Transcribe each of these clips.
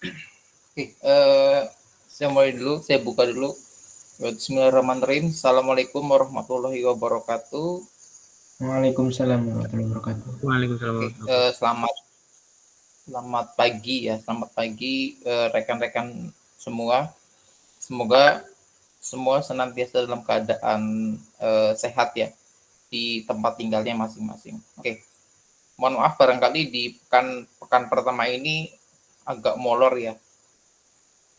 Oke, saya mulai dulu, saya buka dulu. Bismillahirrahmanirrahim. Assalamualaikum warahmatullahi wabarakatuh. Waalaikumsalam warahmatullahi wabarakatuh. Waalaikumsalam Oke, warahmatullahi wabarakatuh. selamat pagi ya, selamat pagi rekan-rekan semua. Semoga semua senantiasa dalam keadaan sehat ya di tempat tinggalnya masing-masing. Oke, mohon maaf barangkali di pekan pertama ini agak molor ya,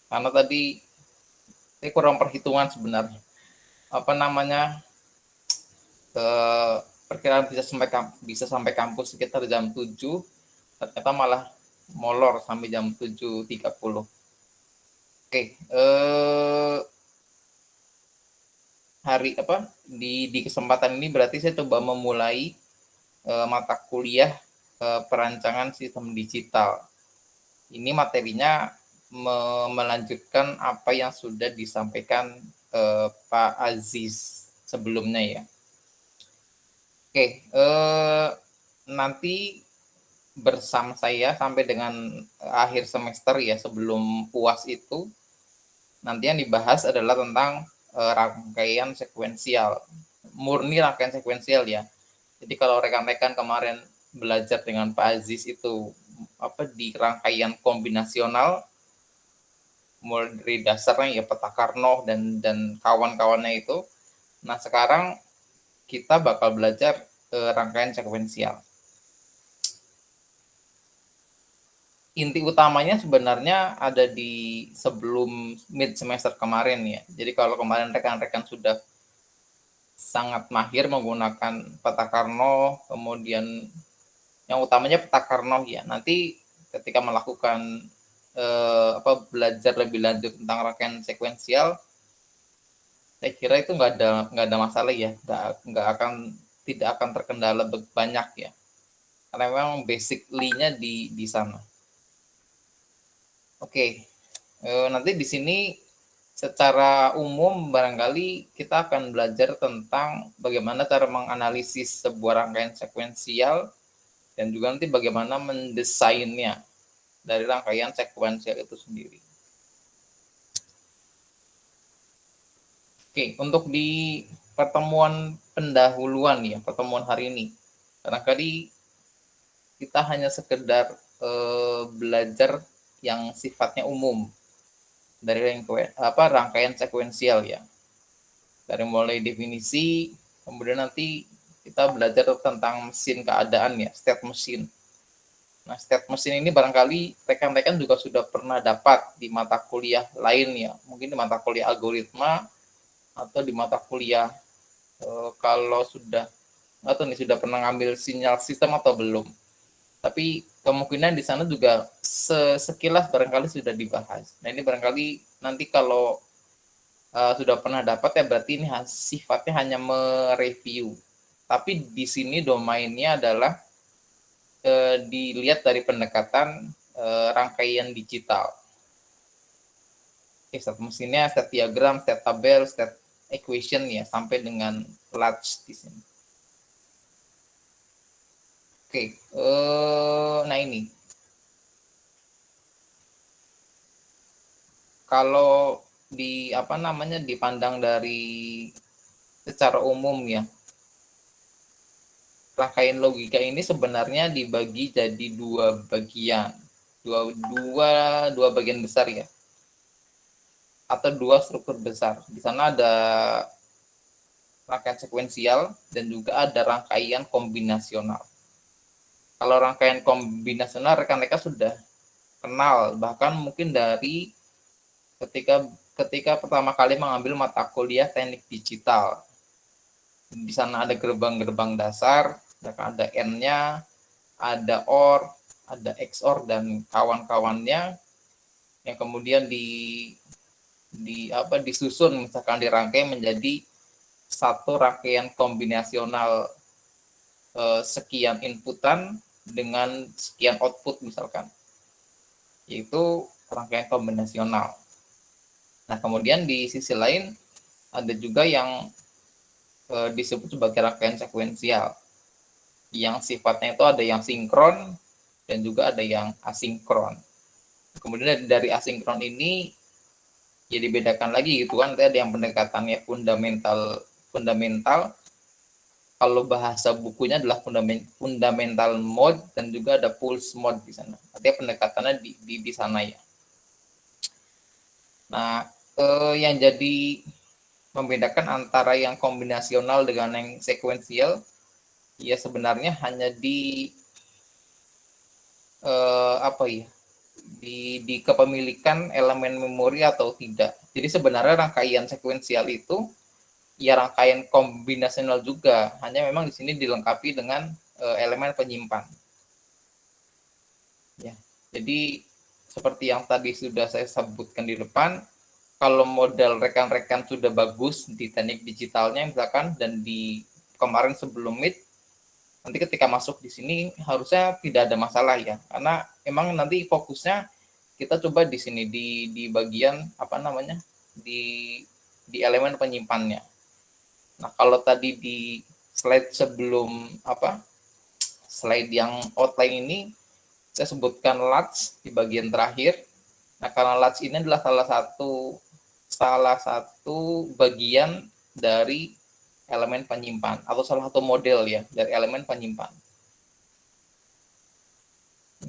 karena tadi saya kurang perhitungan sebenarnya. Apa namanya? Perkiraan bisa sampai kampus sekitar jam 7, ternyata malah molor sampai jam 7.30. Oke, hari apa di kesempatan ini berarti saya coba memulai mata kuliah perancangan sistem digital. Ini materinya melanjutkan apa yang sudah disampaikan Pak Aziz sebelumnya ya. Oke, nanti bersama saya sampai dengan akhir semester ya, sebelum UAS itu, nanti yang dibahas adalah tentang rangkaian sekuensial, murni rangkaian sekuensial ya. Jadi kalau rekan-rekan kemarin belajar dengan Pak Aziz itu apa di rangkaian kombinasional, mulai dari dasarnya ya peta Carnot dan kawan-kawannya itu. Nah sekarang kita bakal belajar rangkaian sekuensial. Inti utamanya sebenarnya ada di sebelum mid semester kemarin ya. Jadi kalau kemarin rekan-rekan sudah sangat mahir menggunakan peta Carnot, kemudian yang utamanya peta Carnot ya. Nanti ketika melakukan belajar lebih lanjut tentang rangkaian sekuensial, saya kira itu nggak ada masalah ya, tidak akan terkendala banyak ya, karena memang basically-nya di sana. Oke, nanti di sini secara umum barangkali kita akan belajar tentang bagaimana cara menganalisis sebuah rangkaian sekuensial dan juga nanti bagaimana mendesainnya dari rangkaian sekuensial itu sendiri. Oke, untuk di pertemuan pendahuluan ya, pertemuan hari ini, barangkali kita hanya sekedar belajar yang sifatnya umum dari rangkaian sekuensial ya. Dari mulai definisi, kemudian nanti kita belajar tentang mesin keadaan ya, state machine. Nah, state machine ini barangkali rekan-rekan juga sudah pernah dapat di mata kuliah lain ya, mungkin di mata kuliah algoritma atau di mata kuliah kalau sudah atau nih sudah pernah ngambil sinyal sistem atau belum. Tapi kemungkinan di sana juga sekilas barangkali sudah dibahas. Nah ini barangkali nanti kalau sudah pernah dapat ya berarti ini sifatnya hanya mereview. Tapi di sini domainnya adalah dilihat dari pendekatan rangkaian digital. State mesinnya, state diagram, state tabel, state equation ya, sampai dengan large di sini. Oke, nah ini. Kalau dipandang dari secara umum ya, rangkaian logika ini sebenarnya dibagi jadi dua bagian, dua bagian besar ya, atau dua struktur besar. Di sana ada rangkaian sekuensial dan juga ada rangkaian kombinasional. Kalau rangkaian kombinasional rekan-rekan sudah kenal, bahkan mungkin dari ketika pertama kali mengambil mata kuliah teknik digital. Di sana ada gerbang-gerbang dasar, ada N-nya, ada OR, ada XOR dan kawan-kawannya yang kemudian disusun misalkan dirangkai menjadi satu rangkaian kombinasional sekian inputan dengan sekian output misalkan, yaitu rangkaian kombinasional. Nah kemudian di sisi lain ada juga yang disebut sebagai rangkaian sekuensial, yang sifatnya itu ada yang sinkron dan juga ada yang asinkron. Kemudian dari asinkron ini ya dibedakan lagi gitu kan, ada yang pendekatannya fundamental. Kalau bahasa bukunya adalah fundamental mode dan juga ada pulse mode di sana. Artinya pendekatannya di sana ya. Nah, yang jadi membedakan antara yang kombinasional dengan yang sekuensial ya sebenarnya hanya di apa ya, di kepemilikan elemen memori atau tidak. Jadi sebenarnya rangkaian sekuensial itu ya rangkaian kombinasional juga, hanya memang di sini dilengkapi dengan elemen penyimpan. Ya, jadi seperti yang tadi sudah saya sebutkan di depan, kalau modal rekan-rekan sudah bagus di teknik digitalnya misalkan dan di kemarin sebelum Meet, nanti ketika masuk di sini harusnya tidak ada masalah ya, karena emang nanti fokusnya kita coba di sini di bagian apa namanya di elemen penyimpannya. Nah kalau tadi di slide sebelum slide yang outline ini saya sebutkan latch di bagian terakhir. Nah karena latch ini adalah salah satu bagian dari elemen penyimpan atau salah satu model ya dari elemen penyimpan.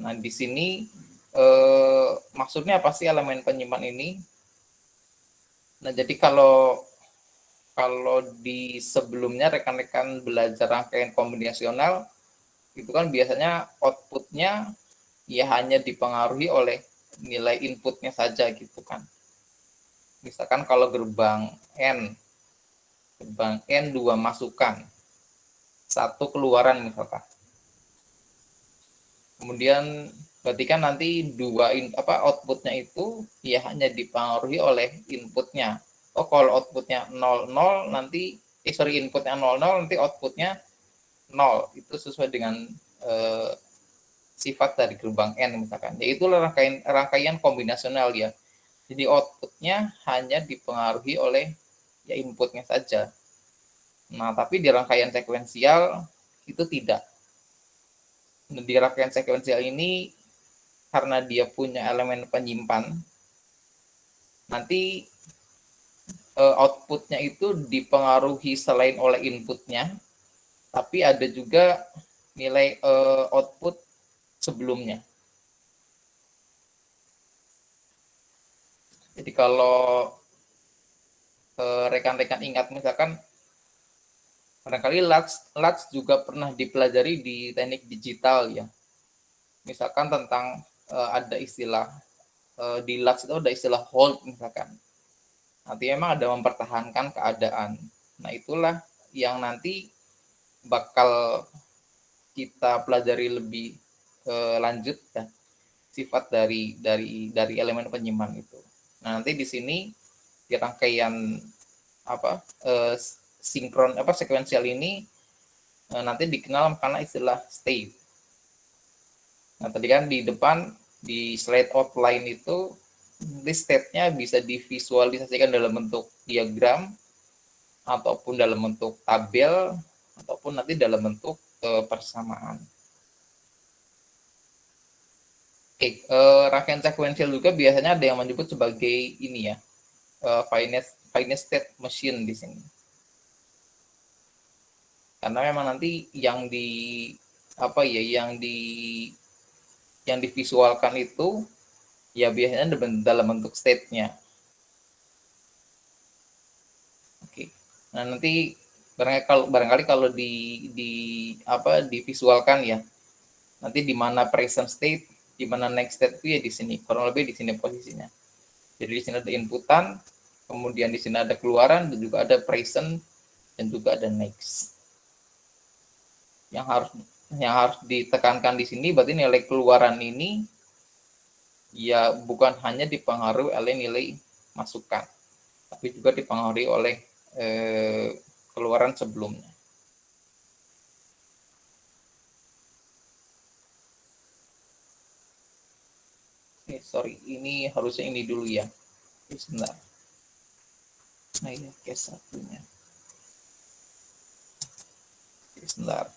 Nah di sini maksudnya apa sih elemen penyimpan ini? Nah jadi kalau di sebelumnya rekan-rekan belajar rangkaian kombinasional itu kan biasanya outputnya ya hanya dipengaruhi oleh nilai inputnya saja gitu kan. Misalkan kalau gerbang N 2 masukan, 1 keluaran misalkan. Kemudian berarti kan nanti outputnya itu ya hanya dipengaruhi oleh inputnya. Oh kalau outputnya 00 nanti inputnya 00 nanti outputnya 0. Itu sesuai dengan sifat dari gerbang N misalkan. Yaitu rangkaian kombinasional ya. Jadi outputnya hanya dipengaruhi oleh ya inputnya saja. Nah, tapi di rangkaian sekuensial itu tidak. Nah, di rangkaian sekuensial ini karena dia punya elemen penyimpan, nanti outputnya itu dipengaruhi selain oleh inputnya, tapi ada juga nilai output sebelumnya. Jadi kalau rekan-rekan ingat misalkan barangkali LUTs juga pernah dipelajari di teknik digital ya. Misalkan tentang ada istilah di LUTs itu ada istilah hold misalkan. Nanti memang ada mempertahankan keadaan. Nah itulah yang nanti bakal kita pelajari lebih lanjut ya sifat dari elemen penyimpan itu. Nah nanti di sini di rangkaian sinkron sekuensial ini nanti dikenal karena istilah state. Nah tadi kan di depan di slide outline itu di state-nya bisa divisualisasikan dalam bentuk diagram ataupun dalam bentuk tabel ataupun nanti dalam bentuk persamaan. Oke, rangkaian sekuensial juga biasanya ada yang menyebut sebagai ini ya, finite state machine di sini. Karena memang nanti yang divisualkan itu ya biasanya dalam bentuk state-nya. Oke. Nah, nanti barangkali kalau divisualkan ya. Nanti di mana present state, di mana next state itu ya di sini. Kurang lebih di sini posisinya. Jadi di sini ada inputan, kemudian di sini ada keluaran dan juga ada present dan juga ada next. Yang harus ditekankan di sini berarti nilai keluaran ini ya bukan hanya dipengaruhi oleh nilai masukan, tapi juga dipengaruhi oleh keluaran sebelumnya. Sorry, ini harusnya ini dulu ya. Sebentar. Nah ya, case satunya. Sebentar.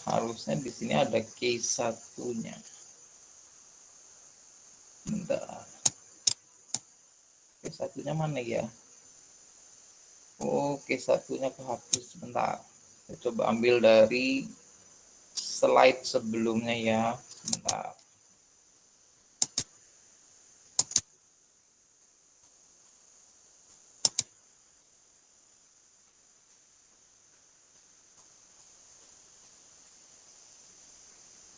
Harusnya di sini ada case satunya. Bentar. Oke, satunya mana ya? Oke, satunya kehapus. Sebentar. Saya coba ambil dari slide sebelumnya ya. Sebentar.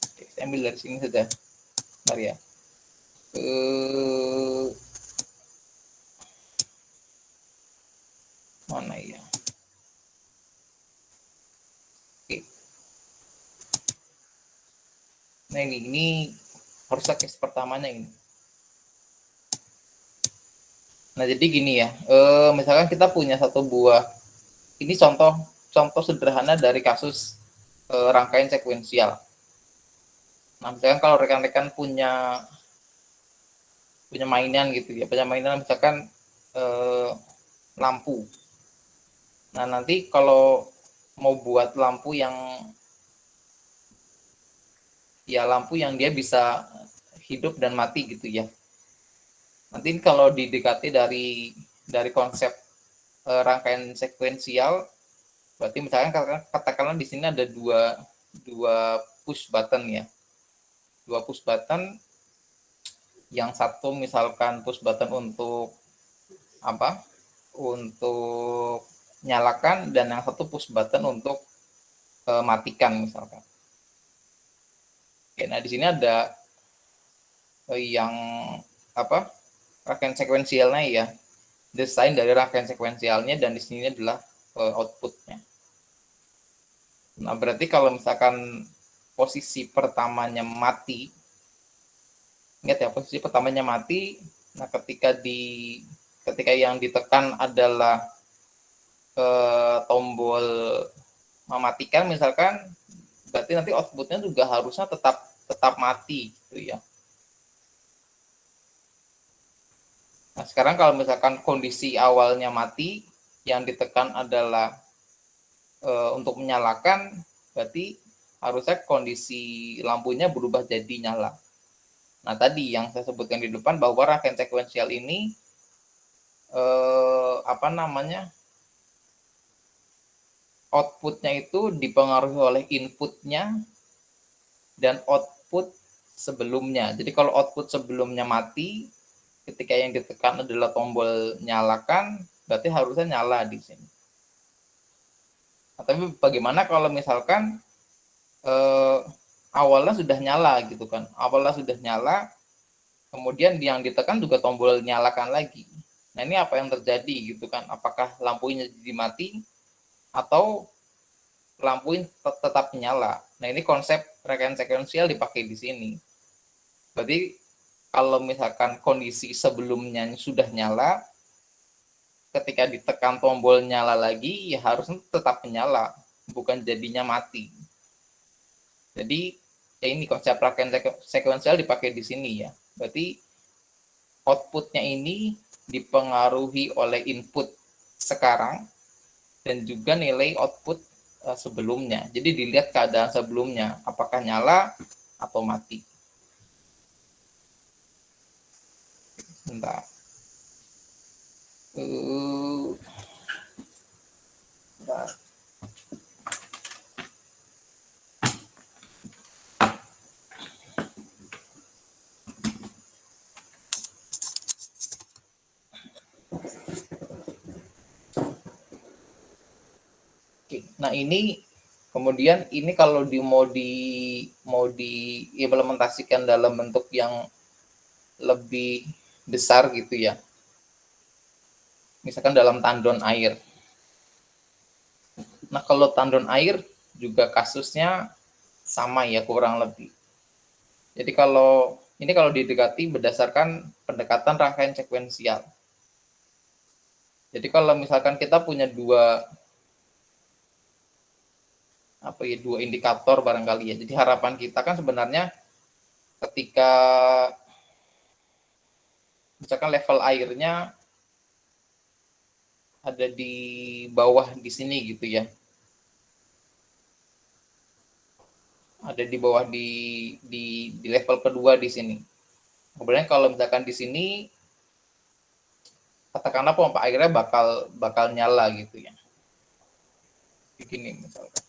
Oke, saya ambil dari sini saja. Bentar ya. Mana ya? Oke. Nah ini harusnya case pertamanya ini. Nah jadi gini ya, misalkan kita punya satu buah, ini contoh sederhana dari kasus rangkaian sekuensial. Nah misalkan kalau rekan-rekan punya mainan gitu ya, punya mainan misalkan lampu. Nah nanti kalau mau buat lampu yang dia bisa hidup dan mati gitu ya. Nanti kalau didekati dari konsep rangkaian sekuensial, berarti misalkan katakanlah di sini ada dua push button ya, dua push button, yang satu misalkan push button untuk apa? Untuk nyalakan, dan yang satu push button untuk matikan misalkan. Oke, nah di sini ada yang apa? Rangkaian sekuensialnya ya, desain dari rangkaian sekuensialnya, dan di sini adalah outputnya. Nah berarti kalau misalkan posisi pertamanya mati, ingat ya, posisi pertamanya mati. Nah ketika yang ditekan adalah tombol mematikan misalkan, berarti nanti outputnya juga harusnya tetap mati gitu ya. Nah sekarang kalau misalkan kondisi awalnya mati, yang ditekan adalah untuk menyalakan, berarti harusnya kondisi lampunya berubah jadi nyala. Nah tadi yang saya sebutkan di depan bahwa rangkaian sekuensial ini outputnya itu dipengaruhi oleh inputnya dan output sebelumnya. Jadi kalau output sebelumnya mati, ketika yang ditekan adalah tombol nyalakan, berarti harusnya nyala di sini. Nah, tapi bagaimana kalau misalkan awalnya sudah nyala gitu kan, awalnya sudah nyala, kemudian yang ditekan juga tombol nyalakan lagi. Nah ini apa yang terjadi gitu kan? Apakah lampunya jadi mati atau lampunya tetap nyala? Nah ini konsep rangkaian sekuensial dipakai di sini. Berarti kalau misalkan kondisi sebelumnya sudah nyala, ketika ditekan tombol nyala lagi, ya harusnya tetap menyala, bukan jadinya mati. Jadi ya ini konsep rangkaian sekuensial dipakai di sini ya. Berarti outputnya ini dipengaruhi oleh input sekarang dan juga nilai output sebelumnya. Jadi dilihat keadaan sebelumnya, apakah nyala atau mati. Bentar. Bentar. Oke, nah ini kemudian ini kalau mau diimplementasikan dalam bentuk yang lebih besar gitu ya. Misalkan dalam tandon air. Nah, kalau tandon air juga kasusnya sama ya kurang lebih. Jadi kalau didekati berdasarkan pendekatan rangkaian sekuensial. Jadi kalau misalkan kita punya dua indikator barangkali ya. Jadi harapan kita kan sebenarnya ketika misalkan level airnya ada di bawah di sini gitu ya. Ada di bawah di level kedua di sini. Kemudian kalau misalkan di sini katakanlah pompa airnya bakal nyala gitu ya. Begini misalkan.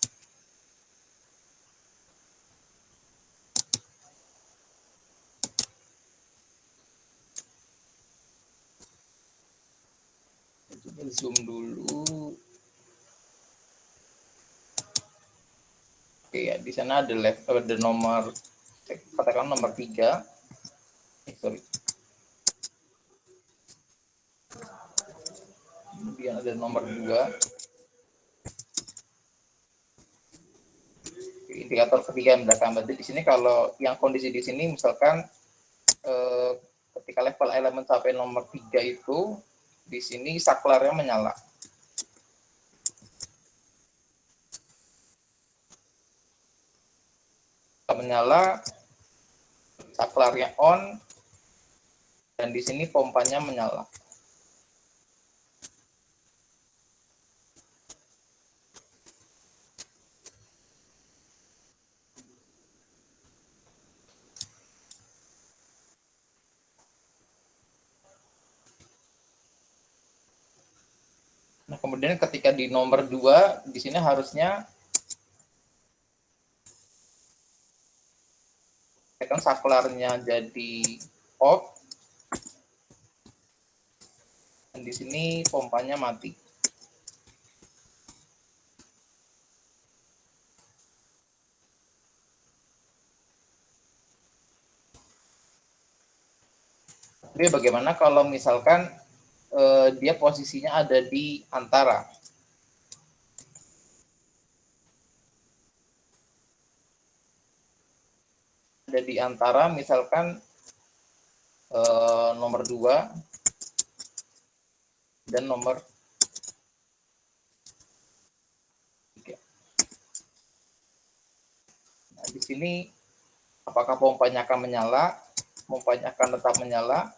Zoom dulu. Oke ya, di sana ada nomor, katakan nomor 3. Sorry. Kemudian ada nomor 2. Indikator ketiga misalkan. Berarti di sini kalau yang kondisi di sini misalkan ketika level air mencapai nomor 3 itu di sini saklarnya menyala. Menyala, saklarnya on, dan di sini pompanya menyala. Nah, kemudian ketika di nomor 2, di sini harusnya kan saklarnya jadi off, dan di sini pompanya mati. Jadi bagaimana kalau misalkan dia posisinya ada di antara? Ada di antara misalkan nomor 2 dan nomor 3. Nah, di sini apakah pompanya akan menyala? Pompanya akan tetap menyala.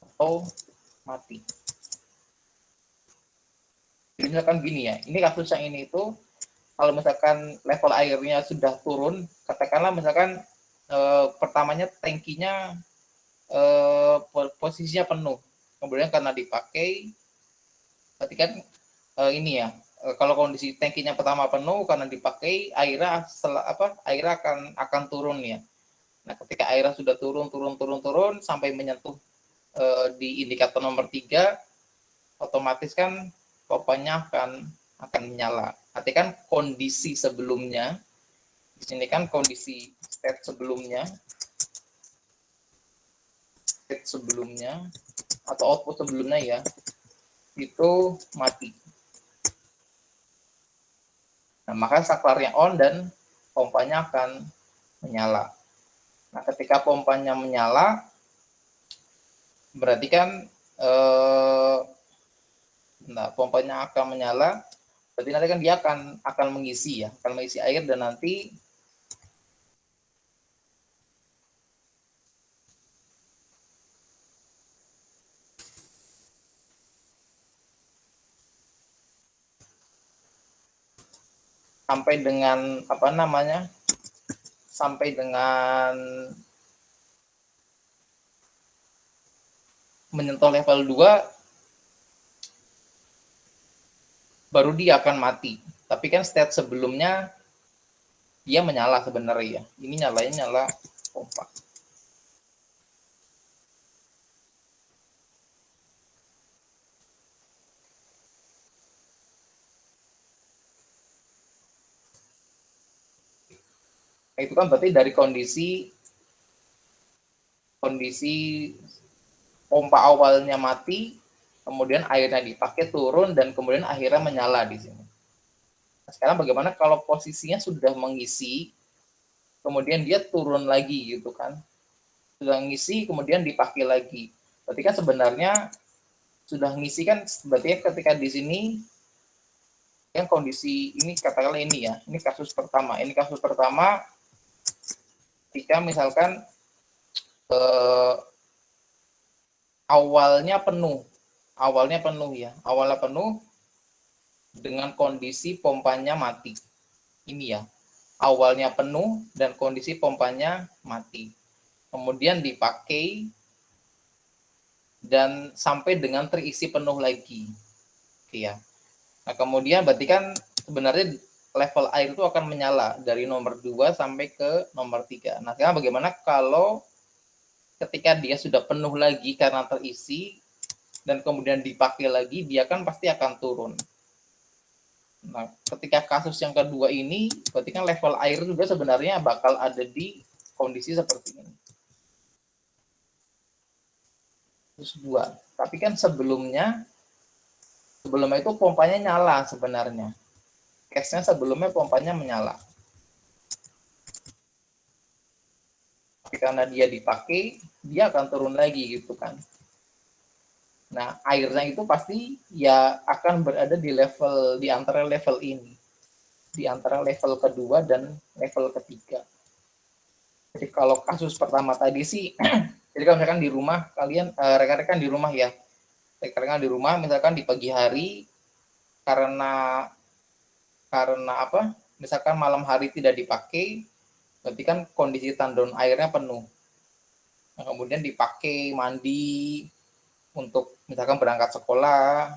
Atau mati. Jadi misalkan gini ya, ini kasus yang ini itu kalau misalkan level airnya sudah turun, katakanlah misalkan pertamanya tangkinya posisinya penuh, kemudian karena dipakai, berarti kan ini ya, kalau kondisi tangkinya pertama penuh karena dipakai, airnya akan turun ya. Nah, ketika airnya sudah turun sampai menyentuh di indikator nomor 3, otomatis kan pompanya akan menyala. Artinya kan kondisi sebelumnya, di sini kan kondisi state sebelumnya atau output sebelumnya ya, itu mati. Nah, maka saklarnya on dan pompanya akan menyala. Nah, ketika pompanya menyala, berarti kan pompanya akan menyala, berarti nanti kan dia akan mengisi ya, akan mengisi air, dan nanti sampai dengan menyentuh level 2 baru dia akan mati. Tapi kan state sebelumnya dia menyala sebenarnya. Ini nyala pompa. Nah, itu kan berarti dari kondisi pompa awalnya mati, kemudian airnya dipakai turun, dan kemudian akhirnya menyala di sini. Nah, sekarang bagaimana kalau posisinya sudah mengisi, kemudian dia turun lagi gitu kan? Sudah ngisi, kemudian dipakai lagi. Berarti kan sebenarnya sudah ngisi kan, berarti ketika di sini yang kondisi ini, katakanlah ini ya, ini kasus pertama. Ini kasus pertama ketika misalkan awalnya penuh ya, awalnya penuh dengan kondisi pompanya mati. ini ya, awalnya penuh dan kondisi pompanya mati. Kemudian dipakai dan sampai dengan terisi penuh lagi. Oke ya. Nah, kemudian berarti kan sebenarnya level air itu akan menyala dari nomor 2 sampai ke nomor 3. Nah, sekarang bagaimana kalau ketika dia sudah penuh lagi karena terisi dan kemudian dipakai lagi, dia kan pasti akan turun. Nah, ketika kasus yang kedua ini, berarti kan level air juga sebenarnya bakal ada di kondisi seperti ini. Terus 2. Tapi kan sebelumnya itu pompanya nyala sebenarnya. Case-nya sebelumnya pompanya menyala. Tapi karena dia dipakai, dia akan turun lagi gitu kan. Nah, airnya itu pasti ya akan berada di level, di antara level ini. Di antara level kedua dan level ketiga. Jadi kalau kasus pertama tadi sih, jadi kalau misalkan di rumah kalian, rekan-rekan di rumah ya, rekan-rekan di rumah misalkan di pagi hari karena apa? Misalkan malam hari tidak dipakai, berarti kan kondisi tandon airnya penuh. Nah, kemudian dipakai mandi untuk misalkan berangkat sekolah,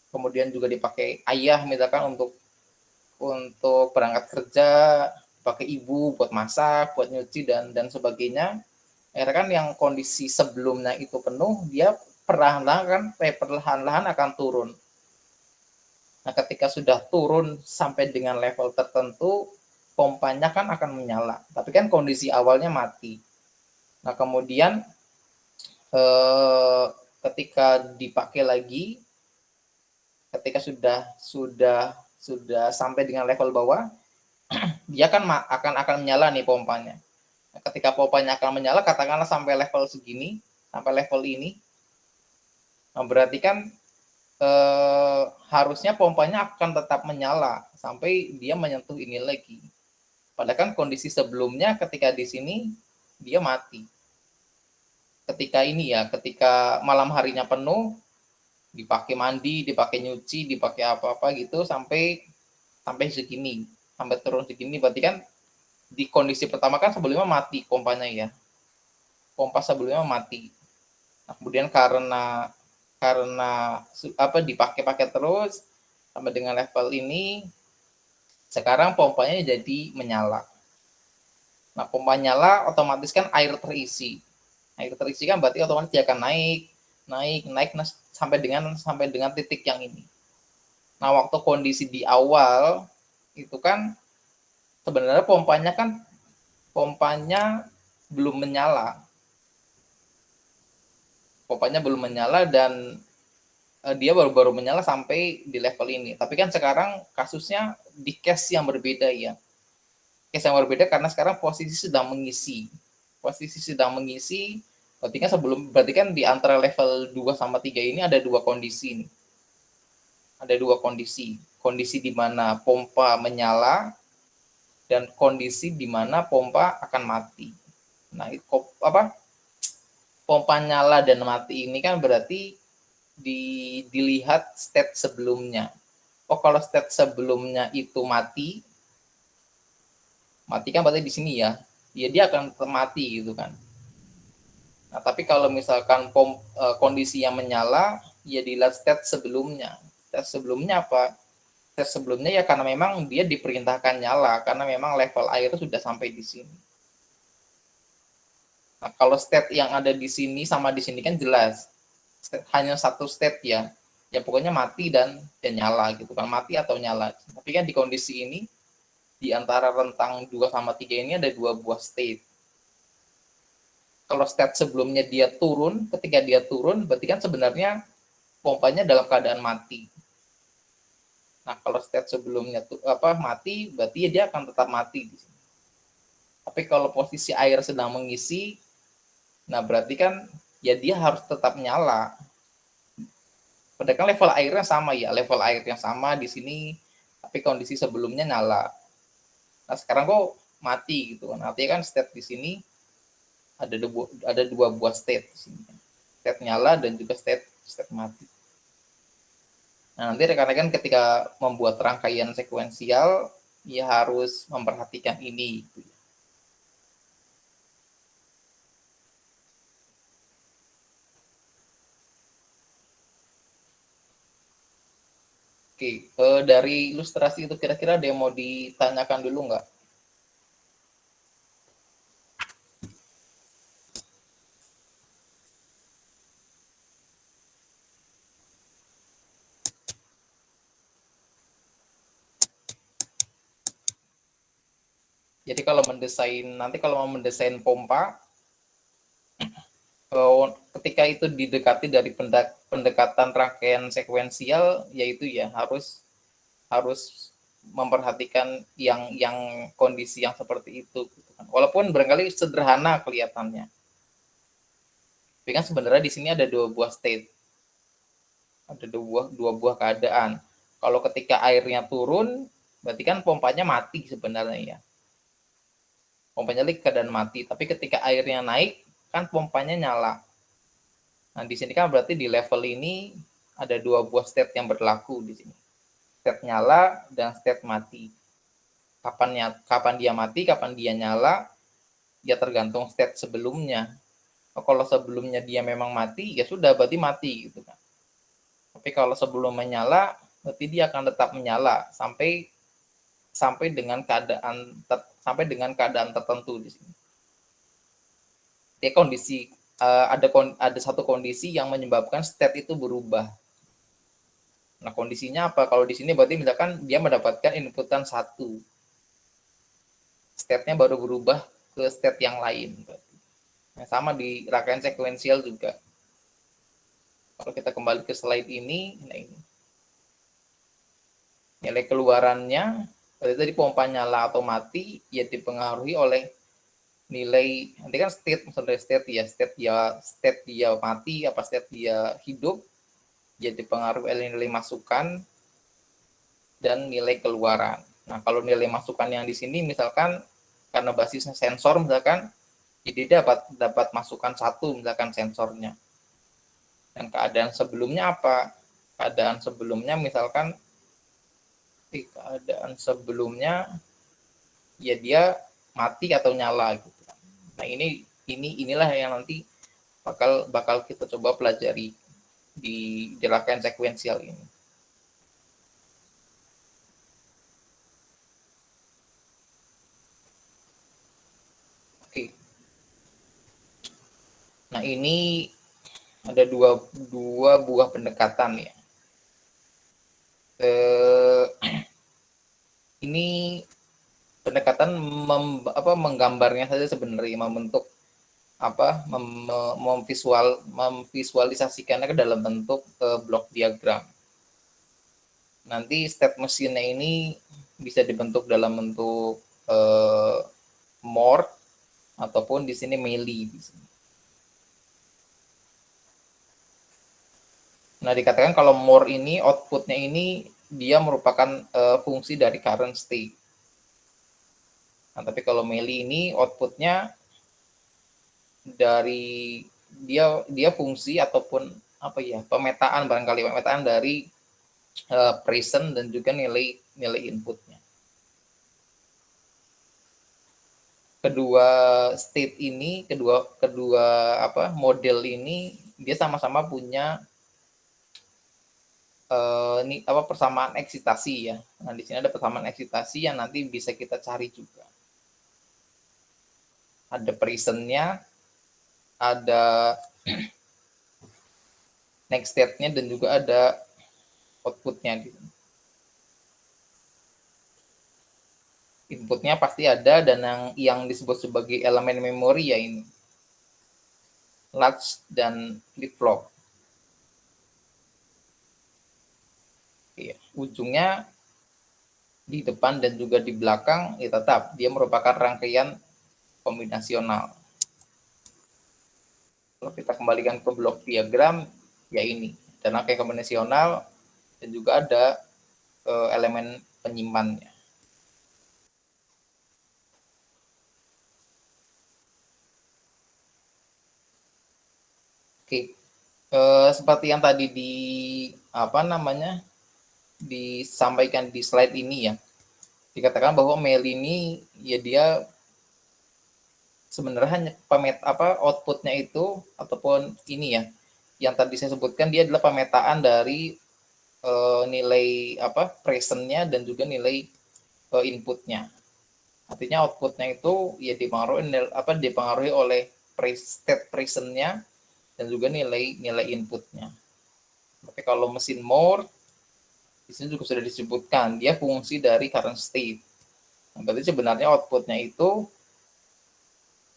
kemudian juga dipakai ayah misalkan untuk berangkat kerja, pakai ibu buat masak, buat nyuci dan sebagainya. Akhirnya kan yang kondisi sebelumnya itu penuh, dia perlahan-lahan akan turun. Nah, ketika sudah turun sampai dengan level tertentu, pompanya kan akan menyala. Tapi kan kondisi awalnya mati. Nah, kemudian ketika dipakai lagi, ketika sudah sampai dengan level bawah, dia kan akan menyala nih pompanya. Nah, ketika pompanya akan menyala, katakanlah sampai level segini, sampai level ini, nah berarti kan harusnya pompanya akan tetap menyala sampai dia menyentuh ini lagi. Padahal kan kondisi sebelumnya ketika di sini dia mati. Ketika ini ya, ketika malam harinya penuh, dipakai mandi, dipakai nyuci, dipakai apa-apa gitu sampai segini, sampai turun segini. Berarti kan di kondisi pertama kan sebelumnya mati pompanya ya. Pompa sebelumnya mati. Nah, kemudian karena apa dipakai terus sampai dengan level ini, sekarang pompanya jadi menyala. Nah, pompa nyala otomatis kan air terisi. Air terisi kan berarti otomatis dia akan naik sampai dengan titik yang ini. Nah, waktu kondisi di awal itu kan sebenarnya pompanya belum menyala. Pompanya belum menyala dan dia baru menyala sampai di level ini. Tapi kan sekarang kasusnya di case yang berbeda ya. Case yang berbeda karena sekarang posisi sedang mengisi. Posisi sedang mengisi, berarti kan di antara level 2 sama 3 ini ada dua kondisi nih. Ada dua kondisi. Kondisi di mana pompa menyala dan kondisi di mana pompa akan mati. Nah, pompa nyala dan mati ini kan berarti dilihat state sebelumnya. Oh, kalau state sebelumnya itu mati kan berarti di sini ya, dia akan mati gitu kan. Nah, tapi kalau misalkan kondisi yang menyala, ya dilihat state sebelumnya. State sebelumnya apa? State sebelumnya ya karena memang dia diperintahkan nyala, karena memang level air itu sudah sampai di sini. Nah, kalau state yang ada di sini sama di sini kan jelas. Hanya satu state ya. Ya pokoknya mati dan nyala gitu kan. Mati atau nyala. Tapi kan di kondisi ini, di antara rentang 2 sama 3 ini ada dua buah state. Kalau state sebelumnya dia turun, ketika dia turun, berarti kan sebenarnya pompanya dalam keadaan mati. Nah, kalau state sebelumnya mati, berarti dia akan tetap mati di sini. Tapi kalau posisi air sedang mengisi, nah berarti kan ya dia harus tetap nyala. Padahal kan level airnya sama ya, level air yang sama di sini, tapi kondisi sebelumnya nyala. Nah, sekarang kok mati gitu kan. Artinya kan state di sini ada dua buah state di sini. State nyala dan juga state mati. Nah, nanti rekan-rekan ketika membuat rangkaian sekuensial, ya harus memperhatikan ini. Gitu. Oke, dari ilustrasi itu kira-kira ada yang mau ditanyakan dulu nggak? Jadi kalau mau mendesain pompa, ketika itu didekati dari pendekatan rangkaian sekuensial, yaitu ya harus harus memperhatikan yang kondisi yang seperti itu. Gitu kan. Walaupun barangkali sederhana kelihatannya, tapi kan sebenarnya di sini ada dua buah state, ada dua buah keadaan. Kalau ketika airnya turun, berarti kan pompanya mati sebenarnya ya. Pompanya lagi keadaan mati, tapi ketika airnya naik, kan pompanya nyala. Nah, di sini kan berarti di level ini ada dua buah state yang berlaku di sini. State nyala dan state mati. Kapan dia mati, kapan dia nyala, ya tergantung state sebelumnya. Kalau sebelumnya dia memang mati, ya sudah berarti mati gitu kan. Tapi kalau sebelum menyala, berarti dia akan tetap menyala sampai dengan keadaan tertentu di sini. Jadi ada satu kondisi yang menyebabkan state itu berubah. Nah, kondisinya apa? Kalau di sini berarti misalkan dia mendapatkan inputan 1. State-nya baru berubah ke state yang lain. Nah, sama di rangkaian sekuensial juga. Kalau kita kembali ke slide ini, nah ini. Nilai keluarannya, tadi pompa nyala atau mati, ya dipengaruhi oleh nilai, nanti kan misalnya state dia mati, apa state dia hidup, ya dipengaruhi oleh nilai masukan dan nilai keluaran. Nah, kalau nilai masukan yang di sini misalkan karena basisnya sensor misalkan, jadi dapat masukan 1 misalkan sensornya. Dan keadaan sebelumnya apa? Keadaan sebelumnya misalkan ya dia mati atau nyala gitu. Nah, inilah yang nanti bakal kita coba pelajari di rangkaian sekuensial ini. Oke. Nah, ini ada dua buah pendekatan ya. Ini pendekatan menggambarnya saja sebenarnya, membentuk memvisualisasikannya ke dalam bentuk blok diagram. Nanti state mesinnya ini bisa dibentuk dalam bentuk Moore ataupun di sini Mealy. Nah, dikatakan kalau Moore ini outputnya ini dia merupakan fungsi dari current state. Nah, tapi kalau Mealy ini outputnya dari dia fungsi ataupun pemetaan dari present dan juga nilai inputnya. Kedua state ini, kedua model ini dia sama-sama punya persamaan eksitasi ya. Nah, di sini ada persamaan eksitasi yang nanti bisa kita cari juga. Ada present-nya, ada next state-nya, dan juga ada output-nya gitu. Inputnya pasti ada, dan yang disebut sebagai elemen memori ya ini, latch dan flip-flop. Ujungnya di depan dan juga di belakang ya tetap dia merupakan rangkaian kombinasional. Kalau kita kembalikan ke blok diagram ya ini, dan rangkaian kombinasional dan juga ada elemen penyimpannya. Oke, seperti yang tadi disampaikan di slide ini ya. dikatakan bahwa mail ini ya dia sebenarnya hanya outputnya itu ataupun ini ya yang tadi saya sebutkan, dia adalah pemetaan dari nilai presentnya dan juga nilai inputnya. Artinya outputnya itu ya dipengaruhi oleh state presentnya dan juga nilai inputnya. Tapi kalau mesin more di sini juga sudah disebutkan dia fungsi dari current state. Nah, berarti sebenarnya outputnya itu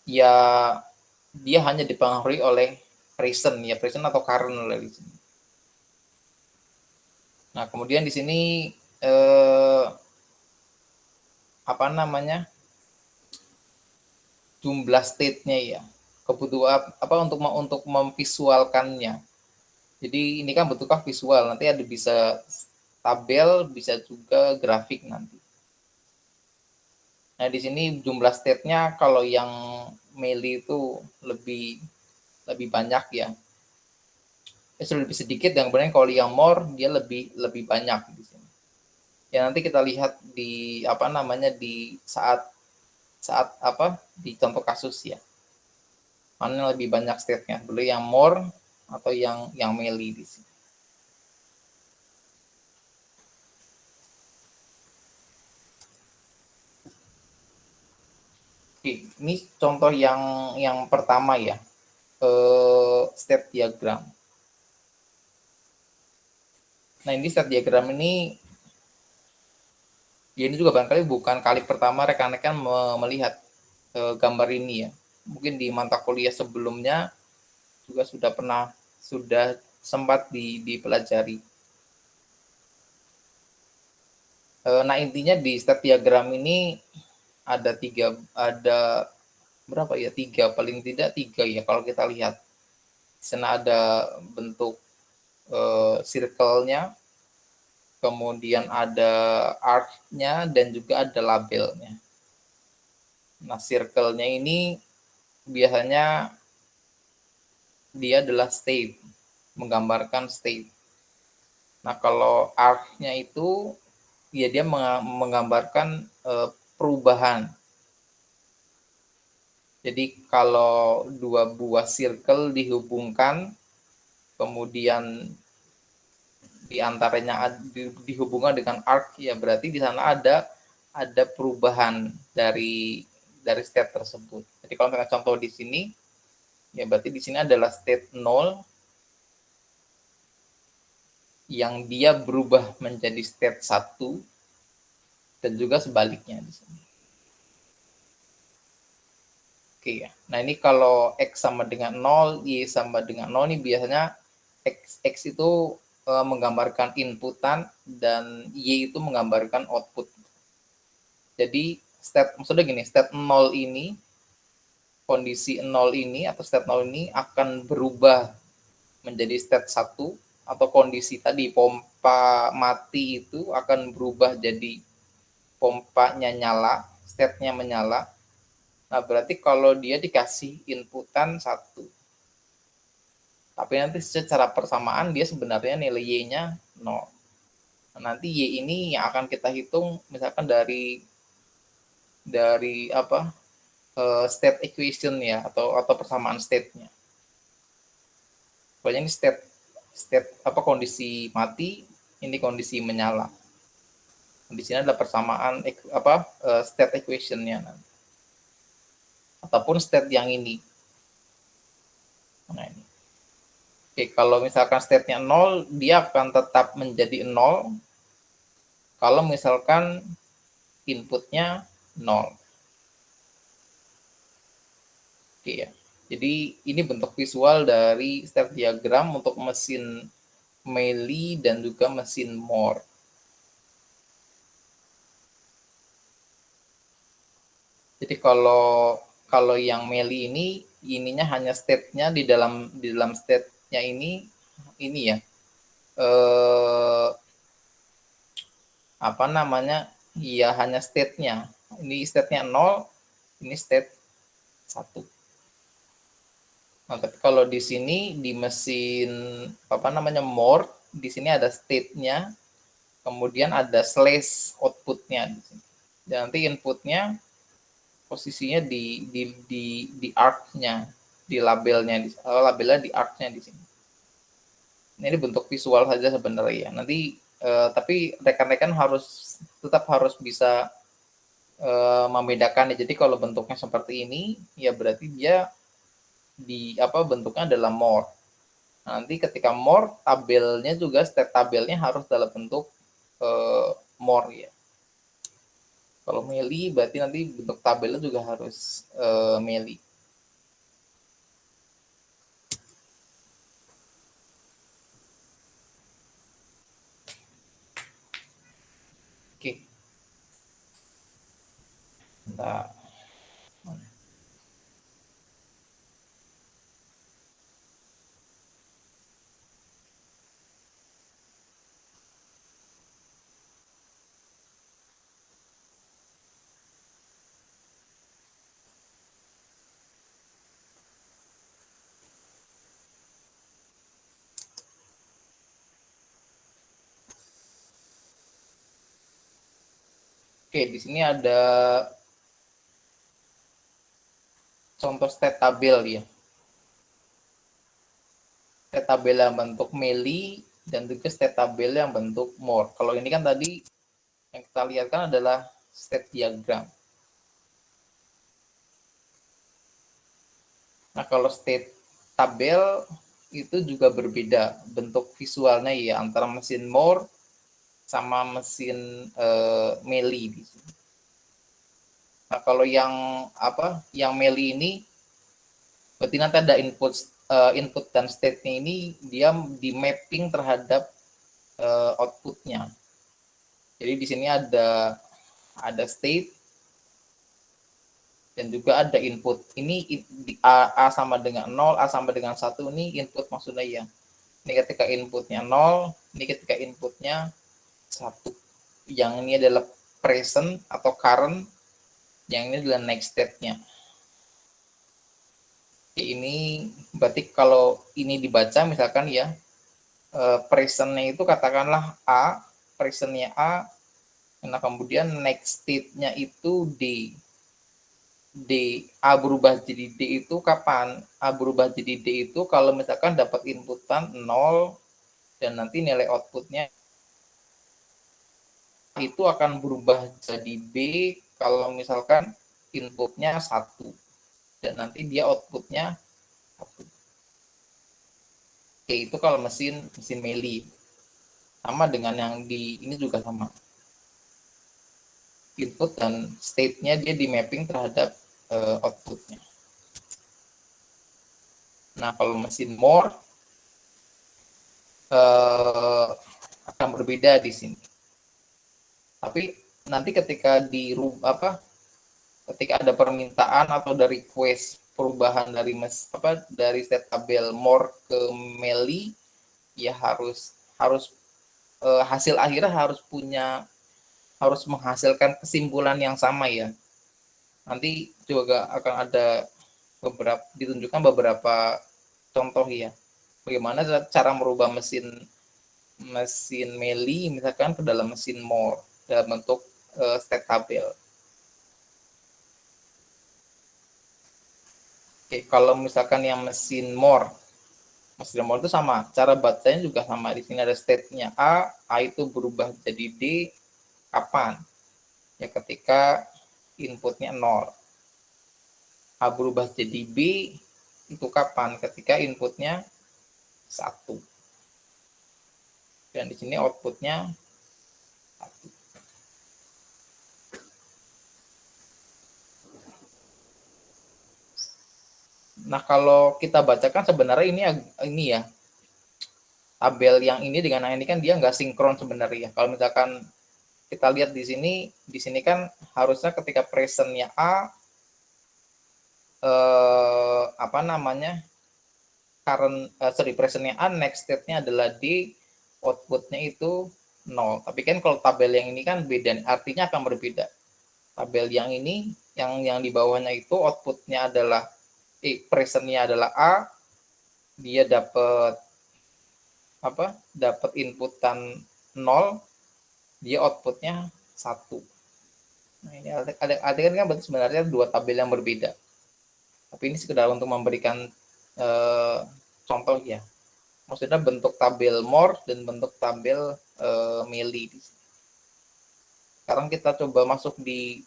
ya dia hanya dipengaruhi oleh present atau current lah di sini. Nah, kemudian di sini jumlah state-nya ya. Kebutuhan untuk memvisualkannya. Jadi ini kan bentuknya visual, nanti ada bisa tabel, bisa juga grafik nanti. Nah, di sini jumlah state-nya kalau yang melee itu lebih banyak ya. Sudah lebih sedikit, dan kemudian kalau yang more dia lebih banyak di sini. Ya nanti kita lihat di di saat di contoh kasus ya. Mana yang lebih banyak state-nya, dulu yang more atau yang melee di sini. Oke, ini contoh yang pertama ya, state diagram. Nah, ini state diagram ini ya ini juga barangkali bukan kali pertama rekan-rekan melihat gambar ini ya. Mungkin di mata kuliah sebelumnya juga sudah sempat dipelajari. Nah, intinya di state diagram ini ada berapa ya, paling tidak tiga ya kalau kita lihat. Di sana ada bentuk circle-nya, kemudian ada arc-nya, dan juga ada labelnya. Nah, circle-nya ini biasanya dia adalah state, menggambarkan state. Nah, kalau arc-nya itu ya dia menggambarkan perubahan. Jadi kalau dua buah circle dihubungkan, kemudian di antaranya dihubungkan dengan arc, ya berarti di sana ada perubahan dari state tersebut. Jadi kalau misalkan contoh di sini, ya berarti di sini adalah state 0 yang dia berubah menjadi state 1 dan juga sebaliknya di sini. Oke ya. Nah, ini kalau X sama dengan 0, Y sama dengan 0, ini biasanya X itu menggambarkan inputan dan Y itu menggambarkan output. Jadi maksudnya gini, state 0 ini, kondisi 0 ini atau state 0 ini akan berubah menjadi state 1, atau kondisi tadi pompa mati itu akan berubah jadi pompanya nyala, state-nya menyala. Nah, berarti kalau dia dikasih inputan 1, tapi nanti secara persamaan dia sebenarnya nilai Y-nya 0. Nah, nanti Y ini yang akan kita hitung misalkan dari state equation ya, atau persamaan state-nya. Pokoknya ini state kondisi mati, ini kondisi menyala. Di sini adalah persamaan state equation-nya nanti. Ataupun state yang ini. Nah, ini. Oke, kalau misalkan state-nya 0, dia akan tetap menjadi 0 kalau misalkan inputnya 0. Oke ya. Jadi ini bentuk visual dari state diagram untuk mesin melee dan juga mesin more. Jadi kalau yang melee ini ininya hanya state-nya di dalam state-nya ini ya. Ya hanya state-nya. Ini state-nya 0, ini state 1. Nah, tapi kalau di sini di mesin more, di sini ada state-nya, kemudian ada slash output-nya di sini. Dan nanti inputnya posisinya di arc-nya, di labelnya, labelnya di arc-nya di sini. Ini bentuk visual saja sebenarnya ya. Nanti tapi rekan-rekan tetap harus bisa membedakan ya. Jadi kalau bentuknya seperti ini, ya berarti dia bentuknya adalah more. Nanti ketika more, tabelnya juga state tabelnya harus dalam bentuk more ya. Kalau meli berarti nanti bentuk tabelnya juga harus meli. Oke. Nah, oke, di sini ada contoh state tabel ya. State tabel yang bentuk meli dan juga state tabel yang bentuk more. Kalau ini kan tadi yang kita lihat kan adalah state diagram. Nah, kalau state tabel itu juga berbeda bentuk visualnya ya antara mesin more sama mesin meli di sini. Nah, kalau yang meli ini berarti nanti ada input dan state-nya ini dia di mapping terhadap outputnya. Jadi di sini ada state dan juga ada input. Ini A sama dengan 0, A sama dengan 1 ini input maksudnya ya. Ini ketika inputnya 0, ini ketika inputnya 1. Yang ini adalah present atau current, yang ini adalah next state-nya. Ini berarti kalau ini dibaca misalkan ya, present-nya itu katakanlah A, present-nya A, nah kemudian next state-nya itu D. A berubah jadi D itu kapan? A berubah jadi D itu kalau misalkan dapat inputan 0 dan nanti nilai outputnya itu akan berubah jadi B kalau misalkan inputnya 1 dan nanti dia outputnya 1. Oke, itu kalau mesin meli. Sama dengan yang di ini juga sama. Input dan state-nya dia di mapping terhadap outputnya. Nah, kalau mesin more akan berbeda di sini. Tapi nanti ketika ketika ada permintaan atau dari request perubahan dari state tabel more ke meli, ya harus hasil akhirnya harus menghasilkan kesimpulan yang sama ya. Nanti juga akan ada ditunjukkan beberapa contoh ya. Bagaimana cara merubah mesin meli misalkan ke dalam mesin more dalam bentuk state tabel. Oke, kalau misalkan yang mesin more itu sama, cara bacanya juga sama. Di sini ada state-nya A itu berubah jadi D kapan? Ya ketika inputnya 0. A berubah jadi B itu kapan? Ketika inputnya 1. Dan di sini outputnya 1. Nah, kalau kita bacakan sebenarnya ini ya, tabel yang ini dengan yang ini kan dia nggak sinkron sebenarnya. Kalau misalkan kita lihat di sini kan harusnya ketika presentnya A, presentnya A, next state-nya adalah D, outputnya itu 0. Tapi kan kalau tabel yang ini kan beda, artinya akan berbeda. Tabel yang ini, yang di bawahnya itu outputnya adalah presentnya adalah A, dia dapat inputan 0, dia outputnya 1. Nah, ini adegan kan berarti sebenarnya dua tabel yang berbeda. Tapi ini sekedar untuk memberikan eh, contoh ya. Maksudnya bentuk tabel more dan bentuk tabel melee. Sekarang kita coba masuk di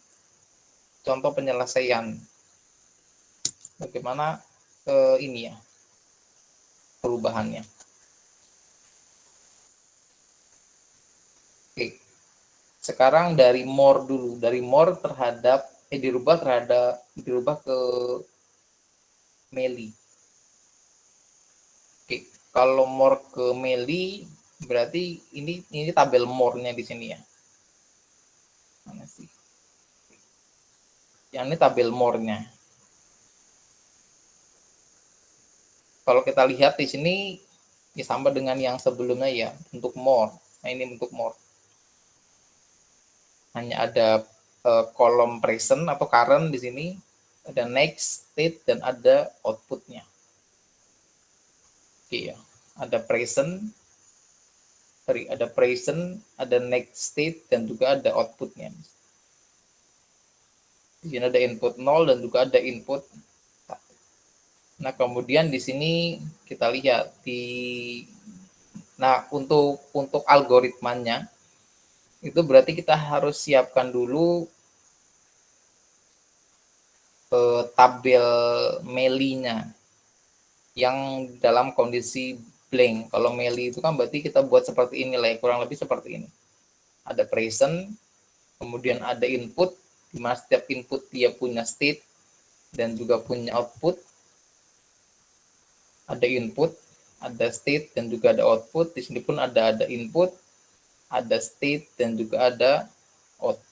contoh penyelesaian. Bagaimana ini ya perubahannya. Oke. Sekarang dari more dulu. Dari more terhadap dirubah ke melee. Oke, kalau more ke melee berarti ini tabel more-nya di sini ya. Mana sih? Yang ini tabel more-nya. Kalau kita lihat di sini ya sama dengan yang sebelumnya ya, untuk more. Nah, ini untuk more. Hanya ada kolom present atau current di sini, ada next, state, dan ada output-nya. Oke ya, ada present, ada next state, dan juga ada output-nya. Di sini ada input 0 dan juga ada input 1. Nah, kemudian di sini kita lihat untuk algoritmanya itu berarti kita harus siapkan dulu tabel melee-nya yang dalam kondisi blank. Kalau melee itu kan berarti kita buat seperti ini lah, kurang lebih seperti ini. Ada present, kemudian ada input, di mana setiap input dia punya state dan juga punya output. Ada input, ada state, dan juga ada output. Di sini pun ada input, ada state, dan juga ada output.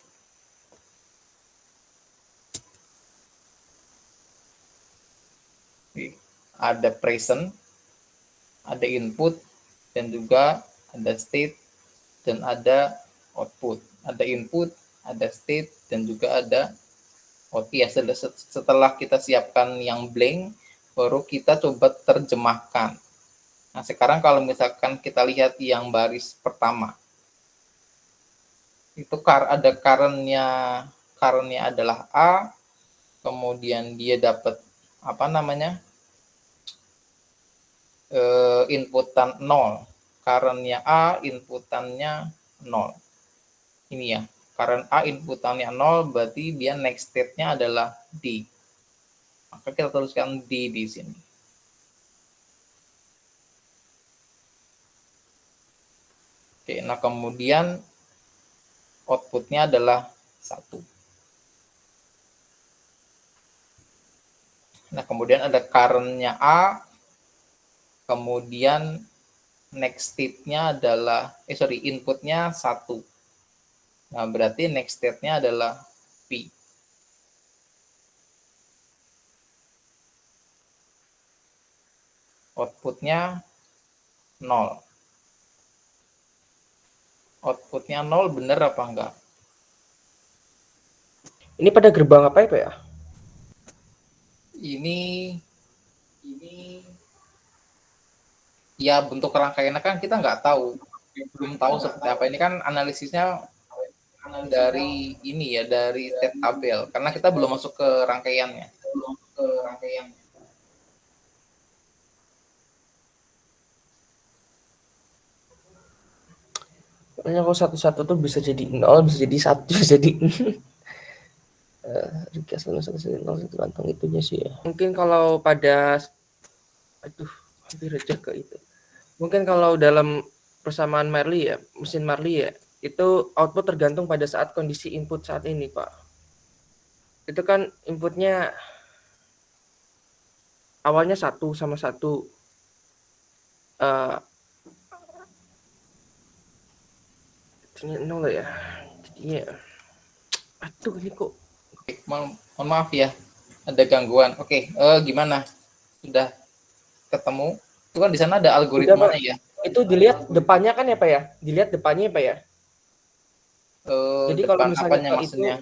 Ada present, ada input, dan juga ada state, dan ada output. Ada input, ada state, dan juga ada output. Ya, setelah kita siapkan yang blank, baru kita coba terjemahkan. Nah, sekarang kalau misalkan kita lihat yang baris pertama, itu ada current-nya adalah A, kemudian dia dapat inputan 0. Current-nya A, inputannya 0. Ini ya, current A inputannya 0, berarti dia next state-nya adalah D. Maka kita tuliskan D di sini. Oke, nah kemudian output-nya adalah 1. Nah, kemudian ada current-nya A, kemudian next state-nya adalah, input-nya 1. Nah, berarti next state-nya adalah P. Output-nya 0. Output-nya 0 bener apa enggak? Ini pada gerbang apa ya, Pak ya? Ini ya bentuk rangkaiannya kan kita nggak tahu. Belum tahu seperti apa. Ini kan analisisnya dari ini ya, dari state tabel. Karena kita belum masuk ke rangkaiannya. Soalnya kalau satu-satu tuh bisa jadi 0, bisa jadi 1, bisa jadi Rikas 1 kantong itunya sih ya. Mungkin kalau pada hampir aja ke itu. Mungkin kalau dalam persamaan Marley ya, mesin Marley ya, itu output tergantung pada saat kondisi input saat ini, Pak. Itu kan inputnya awalnya 1 sama 1. Ini 0 ya. Jadinya ini kok. Mohon maaf ya, ada gangguan. Oke, gimana? Sudah ketemu? Itu kan di sana ada algoritmanya ya. Itu dilihat depannya kan ya, Pak ya? Dilihat depannya ya, Pak ya? Jadi kalau misalnya maksudnya?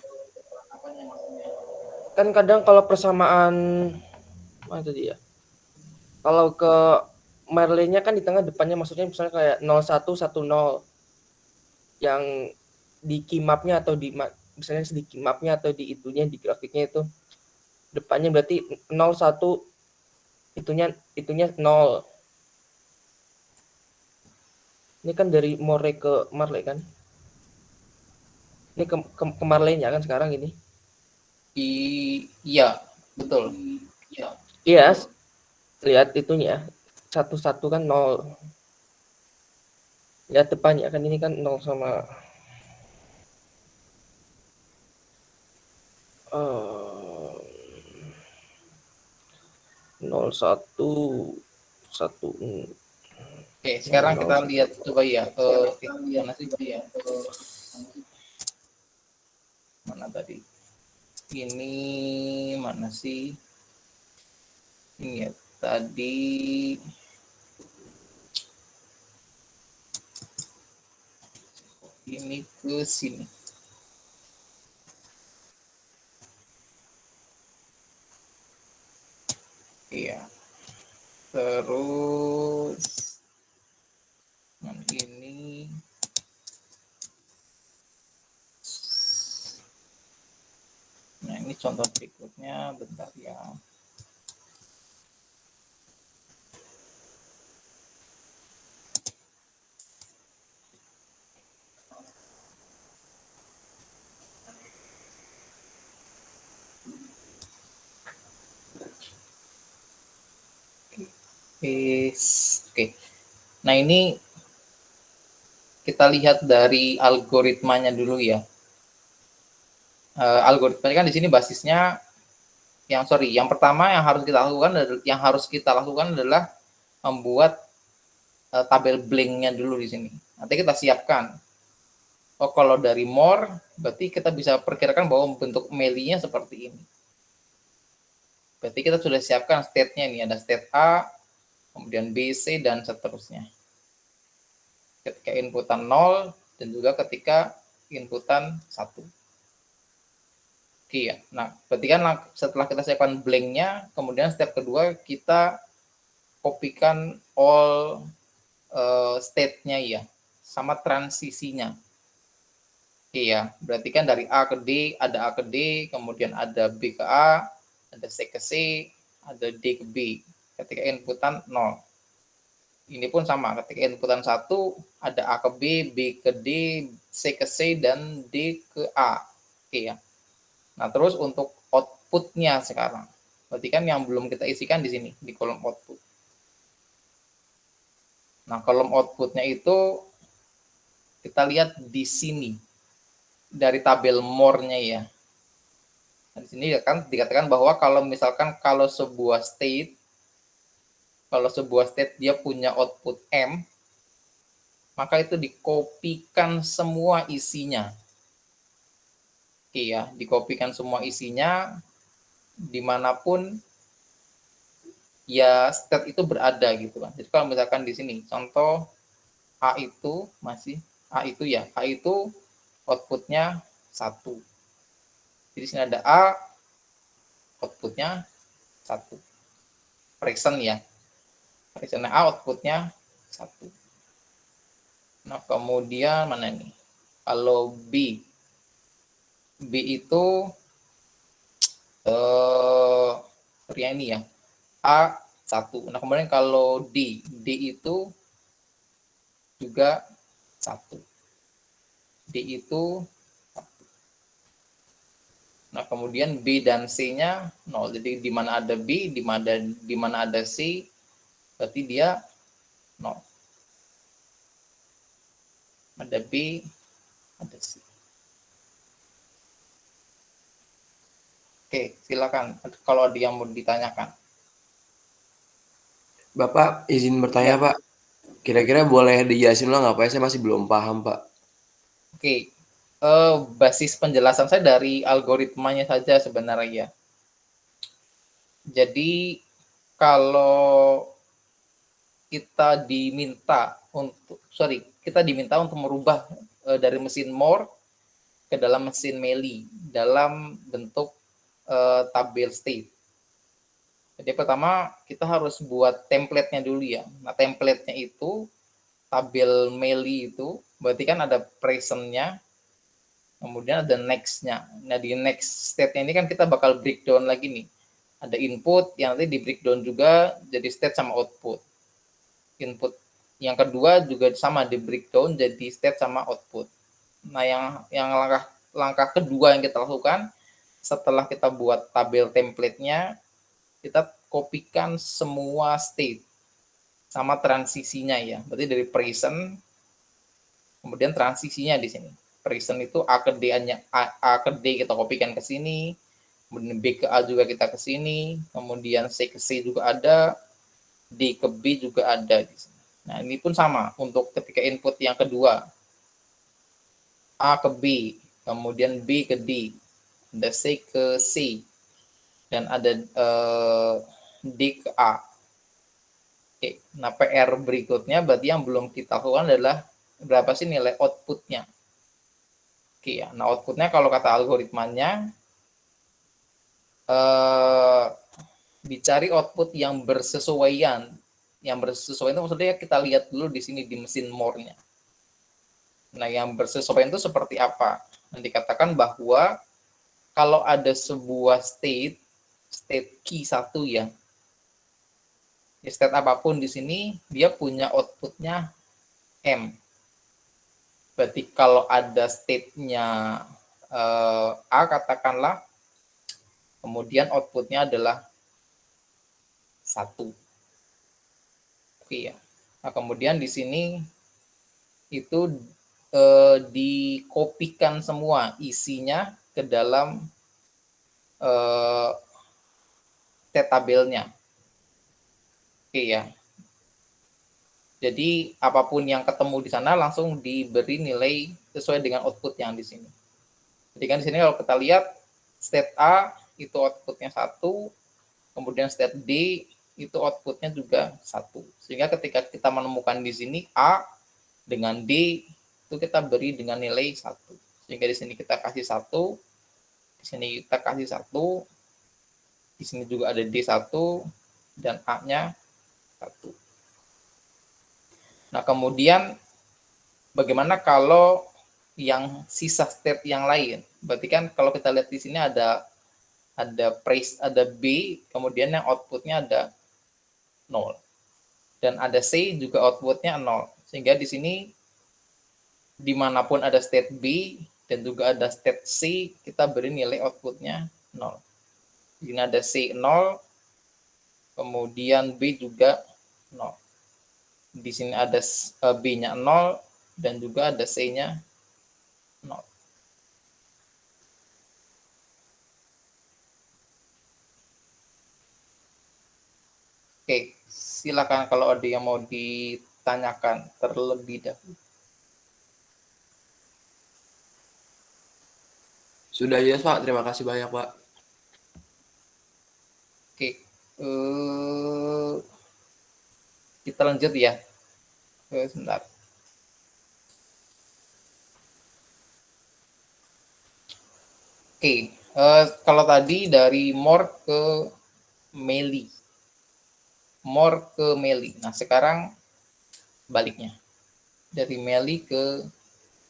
Kan kadang kalau persamaan mana tadi ya? Kalau ke Marley-nya kan di tengah depannya, maksudnya misalnya kayak 0110 yang di key map-nya atau di misalnya sedikit mapnya atau di itunya di grafiknya itu depannya berarti 01 itunya 0. Ini kan dari More ke Marley kan? Ini ke Marley-nya kan sekarang ini. Iya, betul. Iya, lihat itunya. 11 kan 0. Lihat depannya kan ini kan 0 sama 01 1 Oke, sekarang kita lihat coba ya. Mana sih? Mana tadi? Ini mana sih? Ini ya tadi. Ini ke sini. Iya. Terus ini nah ini contoh berikutnya, bentar ya. Oke. Nah, ini kita lihat dari algoritmanya dulu ya. Algoritmanya kan di sini basisnya yang pertama yang harus kita lakukan adalah membuat tabel blanknya dulu di sini. Nanti kita siapkan. Oh, kalau dari more berarti kita bisa perkirakan bahwa bentuk meli-nya seperti ini. Berarti kita sudah siapkan state-nya nih, ada state A, kemudian B, C, dan seterusnya. Ketika inputan 0 dan juga ketika inputan 1. Oke ya. Nah, berarti kan setelah kita siapkan blank-nya, kemudian step kedua kita kopikan all state-nya ya, sama transisinya. Oke ya, berarti kan dari A ke D, ada A ke D, kemudian ada B ke A, ada C ke C, ada D ke B. Ketika inputan 0. Ini pun sama, ketika inputan 1, ada A ke B, B ke D, C ke C, dan D ke A. Oke ya. Nah, terus untuk output-nya sekarang. Berarti kan yang belum kita isikan di sini, di kolom output. Nah, kolom output-nya itu kita lihat di sini. Dari tabel more-nya ya. Nah, di sini kan dikatakan bahwa kalau sebuah state dia punya output M, maka itu dikopikan semua isinya. Oke ya, dikopikan semua isinya dimanapun ya state itu berada gitu kan. Jadi kalau misalkan di sini contoh A itu outputnya 1. Jadi di sini ada A, outputnya 1. Present ya. Present A, outputnya 1. Nah, kemudian mana nih? Kalau B itu ini ya. A 1. Nah, kemudian kalau D itu juga 1. D itu 1. Nah, kemudian B dan C-nya 0. Jadi di mana ada B, di mana ada C, berarti dia 0. Ada B, ada C. Oke, silakan kalau ada yang mau ditanyakan. Bapak izin bertanya, ya. Pak. Kira-kira boleh dijelasin lo nggak, Pak? Saya masih belum paham, Pak. Oke, basis penjelasan saya dari algoritmanya saja sebenarnya. Jadi kalau kita diminta untuk merubah dari mesin more ke dalam mesin melee dalam bentuk tabel state. Jadi pertama kita harus buat template-nya dulu ya. Nah, template-nya itu tabel melee itu berarti kan ada present-nya, kemudian ada next-nya. Nah, di next state-nya ini kan kita bakal breakdown lagi nih. Ada input yang nanti di breakdown juga jadi state sama output. Input yang kedua juga sama di breakdown jadi state sama output. Nah, yang langkah kedua yang kita lakukan setelah kita buat tabel template-nya, kita kopikan semua state sama transisinya ya. Berarti dari present kemudian transisinya di sini. Present itu A ke D-nya, A ke D kita kopikan ke sini, kemudian B ke A juga kita ke sini, kemudian C ke C juga ada, D ke B juga ada di sini. Nah, ini pun sama untuk ketika input yang kedua. A ke B, kemudian B ke D, ada C ke C, dan ada D ke A. Oke, nah PR berikutnya berarti yang belum kita lakukan adalah berapa sih nilai outputnya. Oke ya, nah outputnya kalau kata algoritmanya dicari output yang bersesuaian. Yang bersesuaian itu maksudnya kita lihat dulu di sini di mesin more-nya. Nah, yang bersesuaian itu seperti apa? Nah, dikatakan bahwa kalau ada sebuah state key 1 ya, state apapun di sini dia punya outputnya M. Berarti kalau ada state-nya A katakanlah, kemudian outputnya adalah 1. Oke ya. Nah, kemudian di sini itu dikopikan semua isinya ke dalam state tabelnya. Oke ya. Jadi apapun yang ketemu di sana langsung diberi nilai sesuai dengan output yang di sini. Jadi kan di sini kalau kita lihat state A itu outputnya 1, kemudian state D itu outputnya juga 1. Sehingga ketika kita menemukan di sini A dengan D itu kita beri dengan nilai 1. Sehingga di sini kita kasih 1, di sini kita kasih 1, di sini juga ada D1 dan A-nya 1. Nah, kemudian bagaimana kalau yang sisa state yang lain? Berarti kan kalau kita lihat di sini ada B, kemudian yang outputnya ada 0. Dan ada C juga outputnya 0. Sehingga di sini dimanapun ada state B dan juga ada state C, kita beri nilai outputnya 0. Di sini ada C 0, kemudian B juga 0. Di sini ada B-nya 0 dan juga ada C-nya 0. Oke, silakan kalau ada yang mau ditanyakan terlebih dahulu. Sudah ya, Pak. Terima kasih banyak, Pak. Oke, kita lanjut ya. Sebentar. Oke, kalau tadi dari more ke melee. More ke melee. Nah, sekarang baliknya. Dari melee ke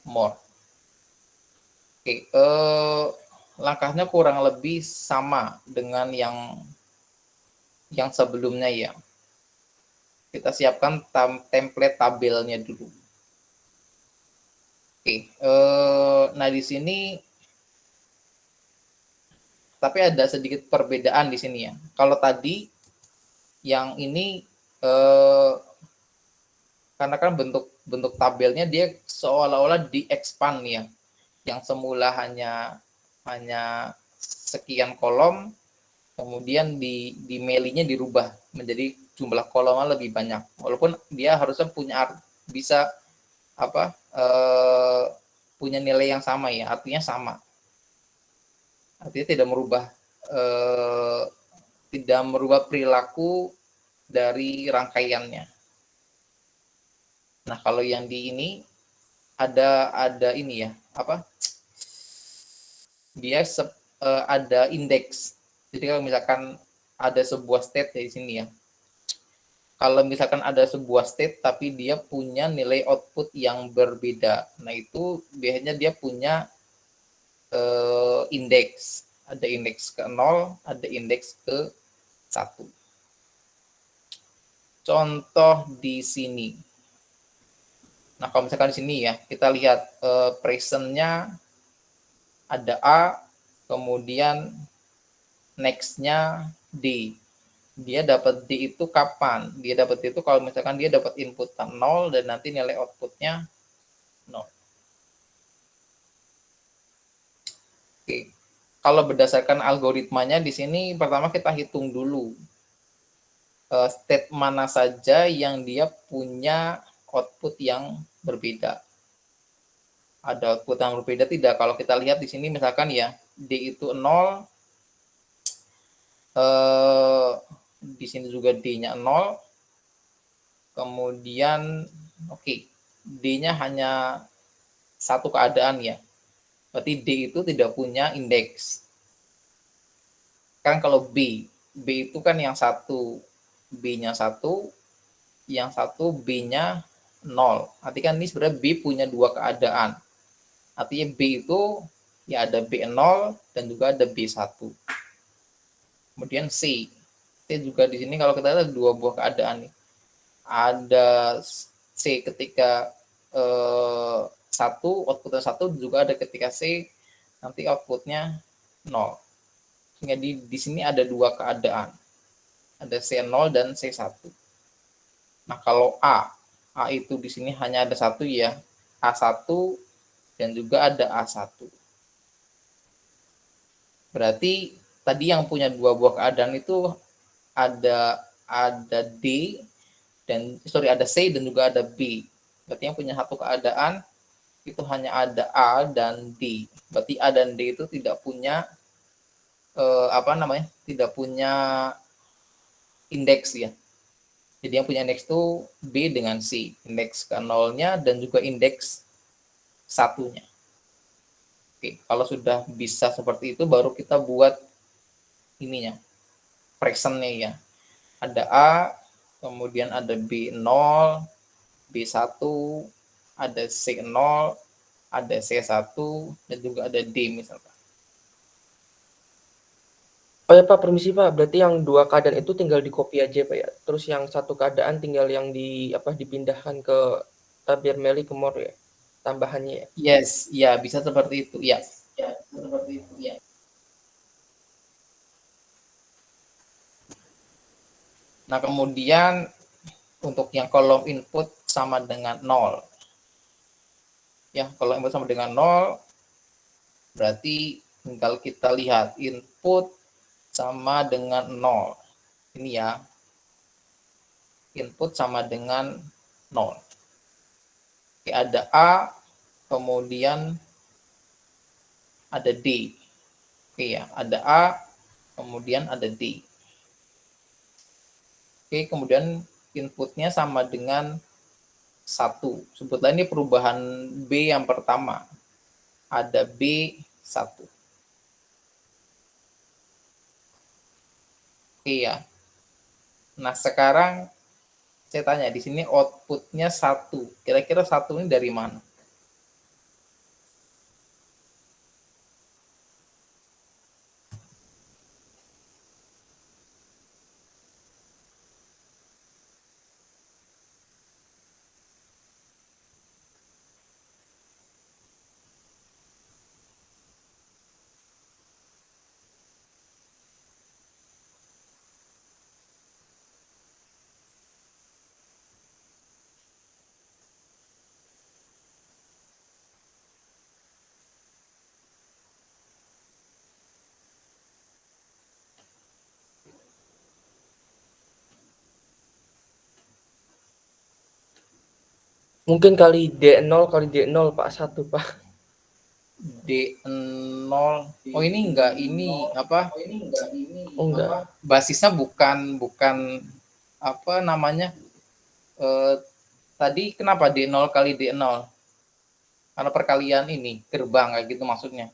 more. Oke, langkahnya kurang lebih sama dengan yang sebelumnya ya. Kita siapkan template tabelnya dulu. Oke, nah di sini tapi ada sedikit perbedaan di sini ya. Kalau tadi yang ini karena kan bentuk tabelnya dia seolah-olah di-expand ya. Yang semula hanya sekian kolom, kemudian di melee-nya dirubah menjadi jumlah kolomnya lebih banyak. Walaupun dia harusnya bisa punya nilai yang sama ya, artinya sama. Artinya tidak merubah perilaku dari rangkaiannya. Nah, kalau yang di ini ada ini ya, dia ada indeks. Jadi kalau misalkan ada sebuah state di sini ya. Kalau misalkan ada sebuah state tapi dia punya nilai output yang berbeda. Nah, itu biasanya dia punya indeks. Ada indeks ke 0, ada indeks ke 1. Contoh di sini. Nah, kalau misalkan di sini ya, kita lihat present-nya ada A, kemudian next-nya D. Dia dapat D itu kapan? Dia dapat D itu kalau misalkan dia dapat input 0 dan nanti nilai output-nya 0. Oke. Kalau berdasarkan algoritmanya di sini pertama kita hitung dulu state mana saja yang dia punya output yang berbeda. Ada output yang berbeda tidak? Kalau kita lihat di sini misalkan ya D itu 0, di sini juga D-nya 0, kemudian oke, D-nya hanya satu keadaan ya. Berarti D itu tidak punya indeks. Kan kalau B itu kan yang satu B-nya 1, yang satu B-nya 0. Artinya kan ini sebenarnya B punya dua keadaan. Artinya B itu ya ada B0 dan juga ada B1. Kemudian C juga di sini kalau kita lihat ada dua buah keadaan nih. Ada C ketika 1, outputnya 1, juga ada ketika C nanti outputnya 0. Sehingga di sini ada dua keadaan. Ada C0 dan C1. Nah, kalau A itu di sini hanya ada satu ya, A1 dan juga ada A1. Berarti tadi yang punya dua buah keadaan itu ada D dan ada C dan juga ada B. Berarti yang punya satu keadaan itu hanya ada A dan D. Berarti A dan D itu tidak punya tidak punya indeks ya. Jadi yang punya indeks itu B dengan C, indeks ke 0-nya dan juga indeks 1-nya. Oke, kalau sudah bisa seperti itu baru kita buat ininya, present-nya ya. Ada A, kemudian ada B0, B1, ada C0, ada C1, dan juga ada D misalkan. Oh ya Pak, permisi Pak. Berarti yang dua keadaan itu tinggal di copy aja Pak ya. Terus yang satu keadaan tinggal yang dipindahkan ke tabir Meli ke more ya. Tambahannya ya. Yes, ya bisa seperti itu. Ya. Ya, seperti itu ya. Nah, kemudian untuk yang kolom input sama dengan 0. Ya, kalau input sama dengan 0 berarti tinggal kita lihat input sama dengan 0. Ini ya. Input sama dengan 0. Oke, ada A, kemudian ada D. Oke ya, ada A, kemudian ada D. Oke, kemudian inputnya sama dengan 1. Sebutlah ini perubahan B yang pertama. Ada B1. Oke ya. Nah, sekarang saya tanya di sini outputnya 1. Kira-kira 1 ini dari mana? Mungkin kali D0 kali D0 Pak, 1 Pak. D0. Oh, ini enggak, ini apa? Oh enggak. Basisnya bukan apa namanya? Tadi kenapa D0 kali D0? Karena perkalian ini gerbang kayak gitu maksudnya.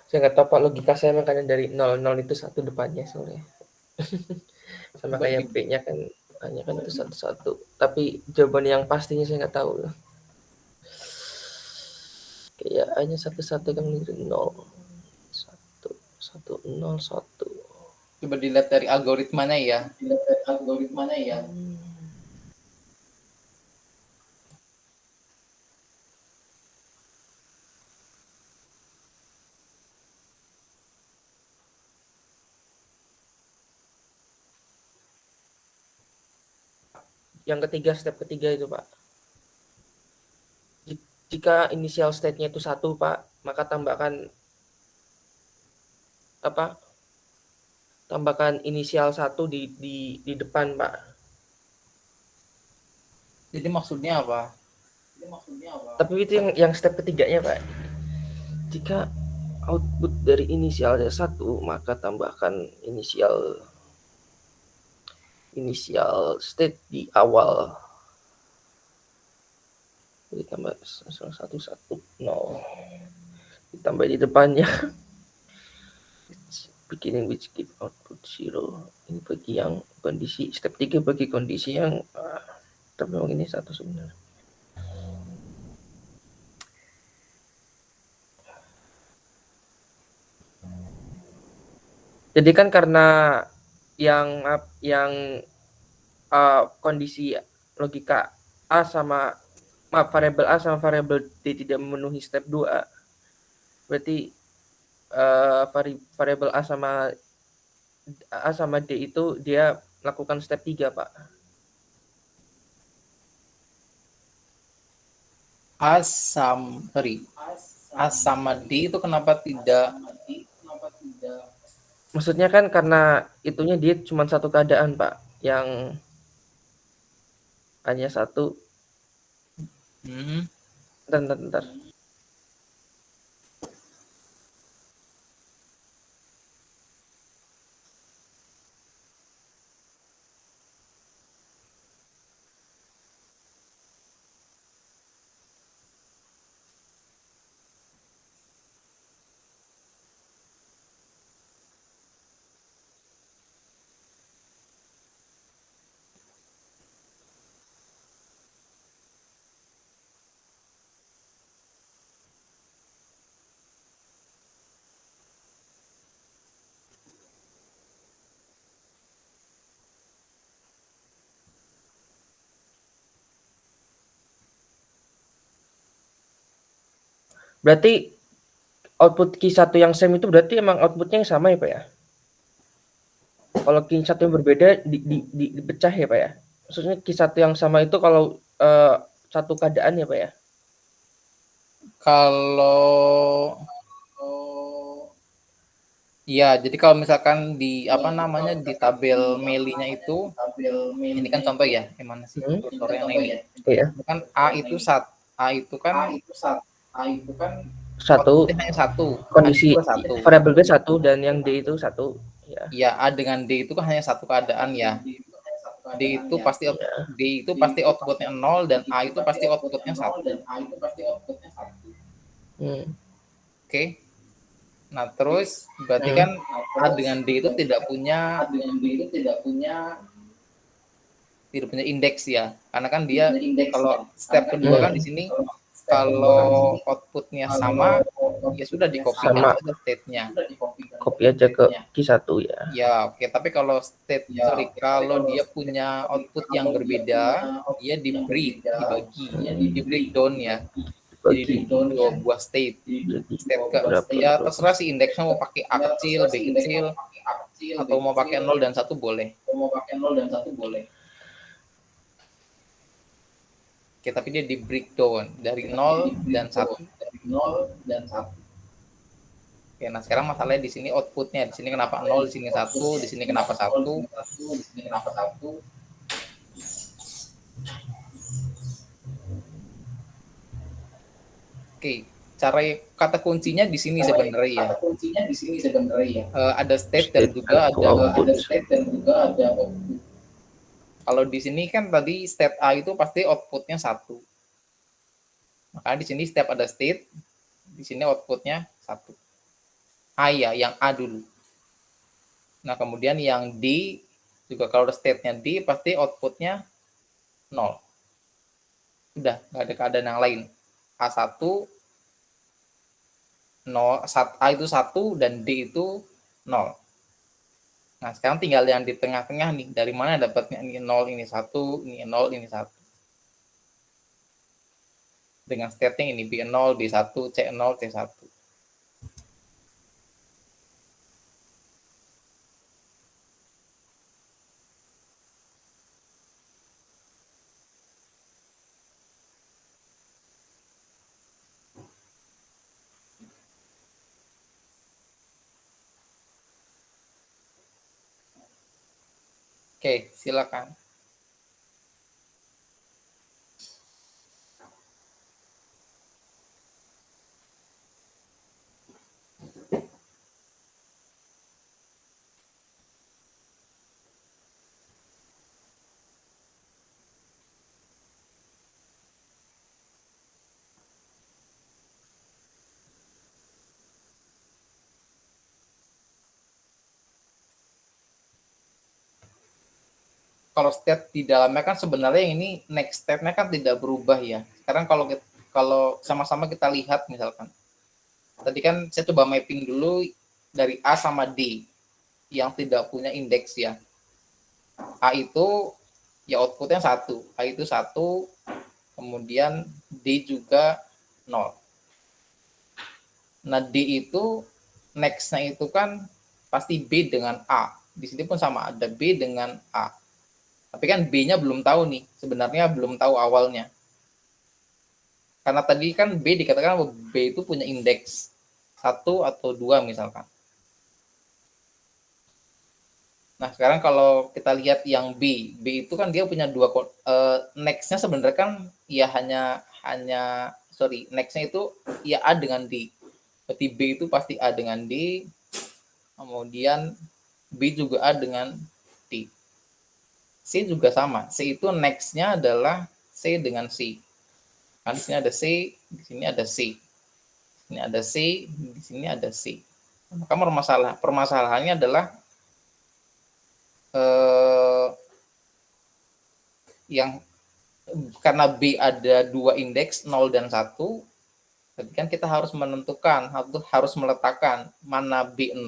Saya nggak tahu Pak, logika saya makanya dari 0 itu 1 depannya soalnya. Sama Coba kayak P-nya kan, hanya kan itu 1 tapi jawaban yang pastinya saya nggak tahu. Kayak hanya 1 kan dari 0. 1 1 0 1. coba dilihat dari algoritmanya ya. Yang ketiga, step ketiga itu Pak. Jika initial state-nya itu 1 Pak, maka tambahkan inisial 1 di depan Pak. Jadi maksudnya apa? Tapi itu yang step ketiganya Pak. Jika output dari inisialnya 1, maka tambahkan inisial state di awal. Ditambah 1 1 0. Ditambah di depannya. Beginning which give output 0. Ini bagi yang kondisi step 3 bagi kondisi yang tapi memang ini 1 sebenarnya. Jadi kan karena yang kondisi logika variabel A sama variabel D tidak memenuhi step 2, berarti variabel A sama D itu dia lakukan step 3 Pak. A sama D itu kenapa tidak? Maksudnya kan karena itunya dia cuma satu keadaan Pak, yang hanya 1. Bentar. Berarti output Q1 yang same itu berarti emang outputnya yang sama ya Pak ya? Kalau Q1 yang berbeda dipecah ya Pak ya? Maksudnya Q1 yang sama itu kalau satu keadaan ya Pak ya? Kalau ya, jadi kalau misalkan di di tabel Meli-nya itu, ini kan contoh ya, gimana sih kursornya ini? Iya. Kan A itu kan Satu outputnya hanya 1, kondisi A juga 1. variabel B 1 dan yang D itu 1 ya. Ya, A dengan D itu kan hanya satu keadaan ya. D itu pasti outputnya 0 dan A itu pasti outputnya 1. Oke. Nah, terus berarti kan A dengan D itu tidak punya indeks ya. Karena kan dia kalau step kedua kan di sini kalau outputnya sama, ya sudah di-copy Sama. aja state-nya. Copy aja ke Q1 ya. Ya, oke. Tapi kalau kalau dia punya output yang berbeda, dia dibagi, di breakdown ya. Jadi dua buah state. State ya terserah sih indeksnya mau pakai A kecil, B kecil, atau mau pakai 0 dan 1 boleh. Oke, tapi dia di breakdown dari 0 dan 1. Oke, nah sekarang masalahnya di sini outputnya. Di sini kenapa 0, di sini 1, di sini kenapa 1. Oke, kata kuncinya di sini sebenarnya ya. Ada state dan juga ada output. Kalau di sini kan tadi state A itu pasti outputnya 1. Maka di sini setiap ada state, di sini outputnya 1. A ya, yang A dulu. Nah, kemudian yang D juga kalau state-nya D pasti output-nya 0. Udah, nggak ada keadaan yang lain. A1 0, A itu 1 dan D itu 0. Nah, sekarang tinggal yang di tengah-tengah nih. Dari mana dapatnya ini 0, ini 1, ini 0, ini 1. Dengan state-nya ini B0, B1, C0, C1. Oke, silakan. Kalau state di dalamnya kan sebenarnya ini next step-nya kan tidak berubah ya. Sekarang kalau sama-sama kita lihat misalkan. Tadi kan saya coba mapping dulu dari A sama D yang tidak punya indeks ya. A itu ya outputnya 1. A itu 1, kemudian D juga 0. Nah, D itu next-nya itu kan pasti B dengan A. Di sini pun sama, ada B dengan A. Tapi kan B-nya belum tahu nih, sebenarnya belum tahu awalnya. Karena tadi kan B dikatakan bahwa B itu punya indeks 1 atau 2 misalkan. Nah, sekarang kalau kita lihat yang B itu kan dia punya dua next-nya sebenarnya kan ya next-nya itu ya A dengan D. Berarti B itu pasti A dengan D, kemudian B juga A dengan D. C juga sama. C itu next-nya adalah C dengan C. Kan di sini ada C, di sini ada C. Ini ada C, di sini ada C. Maka permasalahannya adalah yang karena B ada dua indeks 0 dan 1, berarti kan kita harus menentukan, harus meletakkan mana B0